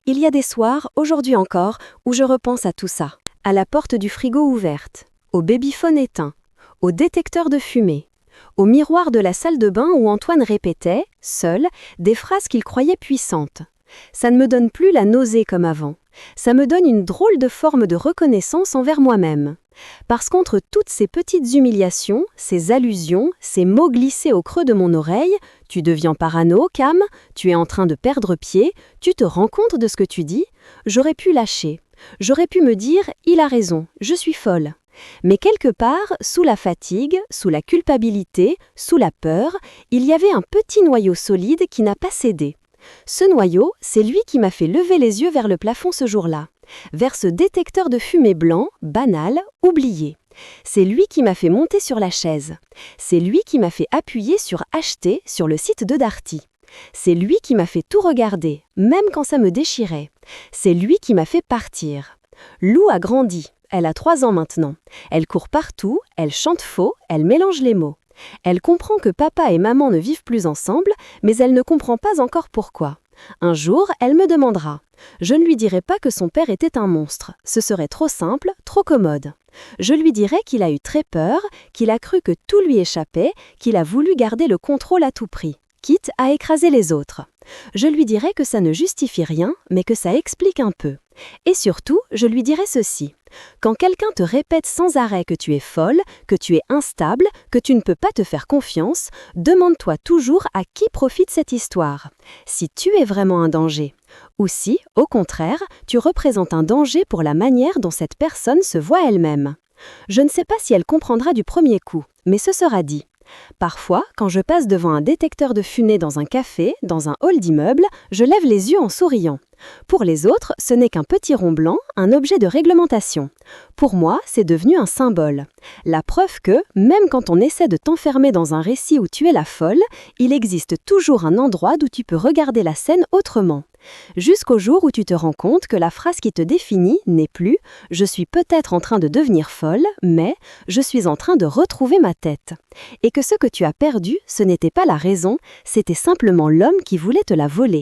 Il y a des soirs, aujourd'hui encore, où je repense à tout ça. À la porte du frigo ouverte, au babyphone éteint, au détecteur de fumée, au miroir de la salle de bain où Antoine répétait, seul, des phrases qu'il croyait puissantes. Ça ne me donne plus la nausée comme avant. Ça me donne une drôle de forme de reconnaissance envers moi-même. Parce qu'entre toutes ces petites humiliations, ces allusions, ces mots glissés au creux de mon oreille, « Tu deviens parano, Cam, tu es en train de perdre pied, tu te rends compte de ce que tu dis ?» J'aurais pu lâcher. J'aurais pu me dire « Il a raison, je suis folle ». Mais quelque part, sous la fatigue, sous la culpabilité, sous la peur, il y avait un petit noyau solide qui n'a pas cédé. Ce noyau, c'est lui qui m'a fait lever les yeux vers le plafond ce jour-là, vers ce détecteur de fumée blanc, banal, oublié. C'est lui qui m'a fait monter sur la chaise. C'est lui qui m'a fait appuyer sur « Acheter » sur le site de Darty. C'est lui qui m'a fait tout regarder, même quand ça me déchirait. C'est lui qui m'a fait partir. Lou a grandi. Elle a 3 ans maintenant. Elle court partout, elle chante faux, elle mélange les mots. Elle comprend que papa et maman ne vivent plus ensemble, mais elle ne comprend pas encore pourquoi. Un jour, elle me demandera. Je ne lui dirai pas que son père était un monstre. Ce serait trop simple, trop commode. Je lui dirai qu'il a eu très peur, qu'il a cru que tout lui échappait, qu'il a voulu garder le contrôle à tout prix, quitte à écraser les autres. Je lui dirai que ça ne justifie rien, mais que ça explique un peu. Et surtout, je lui dirai ceci. Quand quelqu'un te répète sans arrêt que tu es folle, que tu es instable, que tu ne peux pas te faire confiance, demande-toi toujours à qui profite cette histoire. Si tu es vraiment un danger. Ou si, au contraire, tu représentes un danger pour la manière dont cette personne se voit elle-même. Je ne sais pas si elle comprendra du premier coup, mais ce sera dit. Parfois, quand je passe devant un détecteur de fumée dans un café, dans un hall d'immeuble, je lève les yeux en souriant. Pour les autres, ce n'est qu'un petit rond blanc, un objet de réglementation. Pour moi, c'est devenu un symbole. La preuve que, même quand on essaie de t'enfermer dans un récit où tu es la folle, il existe toujours un endroit d'où tu peux regarder la scène autrement. Jusqu'au jour où tu te rends compte que la phrase qui te définit n'est plus « je suis peut-être en train de devenir folle, mais je suis en train de retrouver ma tête ». Et que ce que tu as perdu, ce n'était pas la raison, c'était simplement l'homme qui voulait te la voler.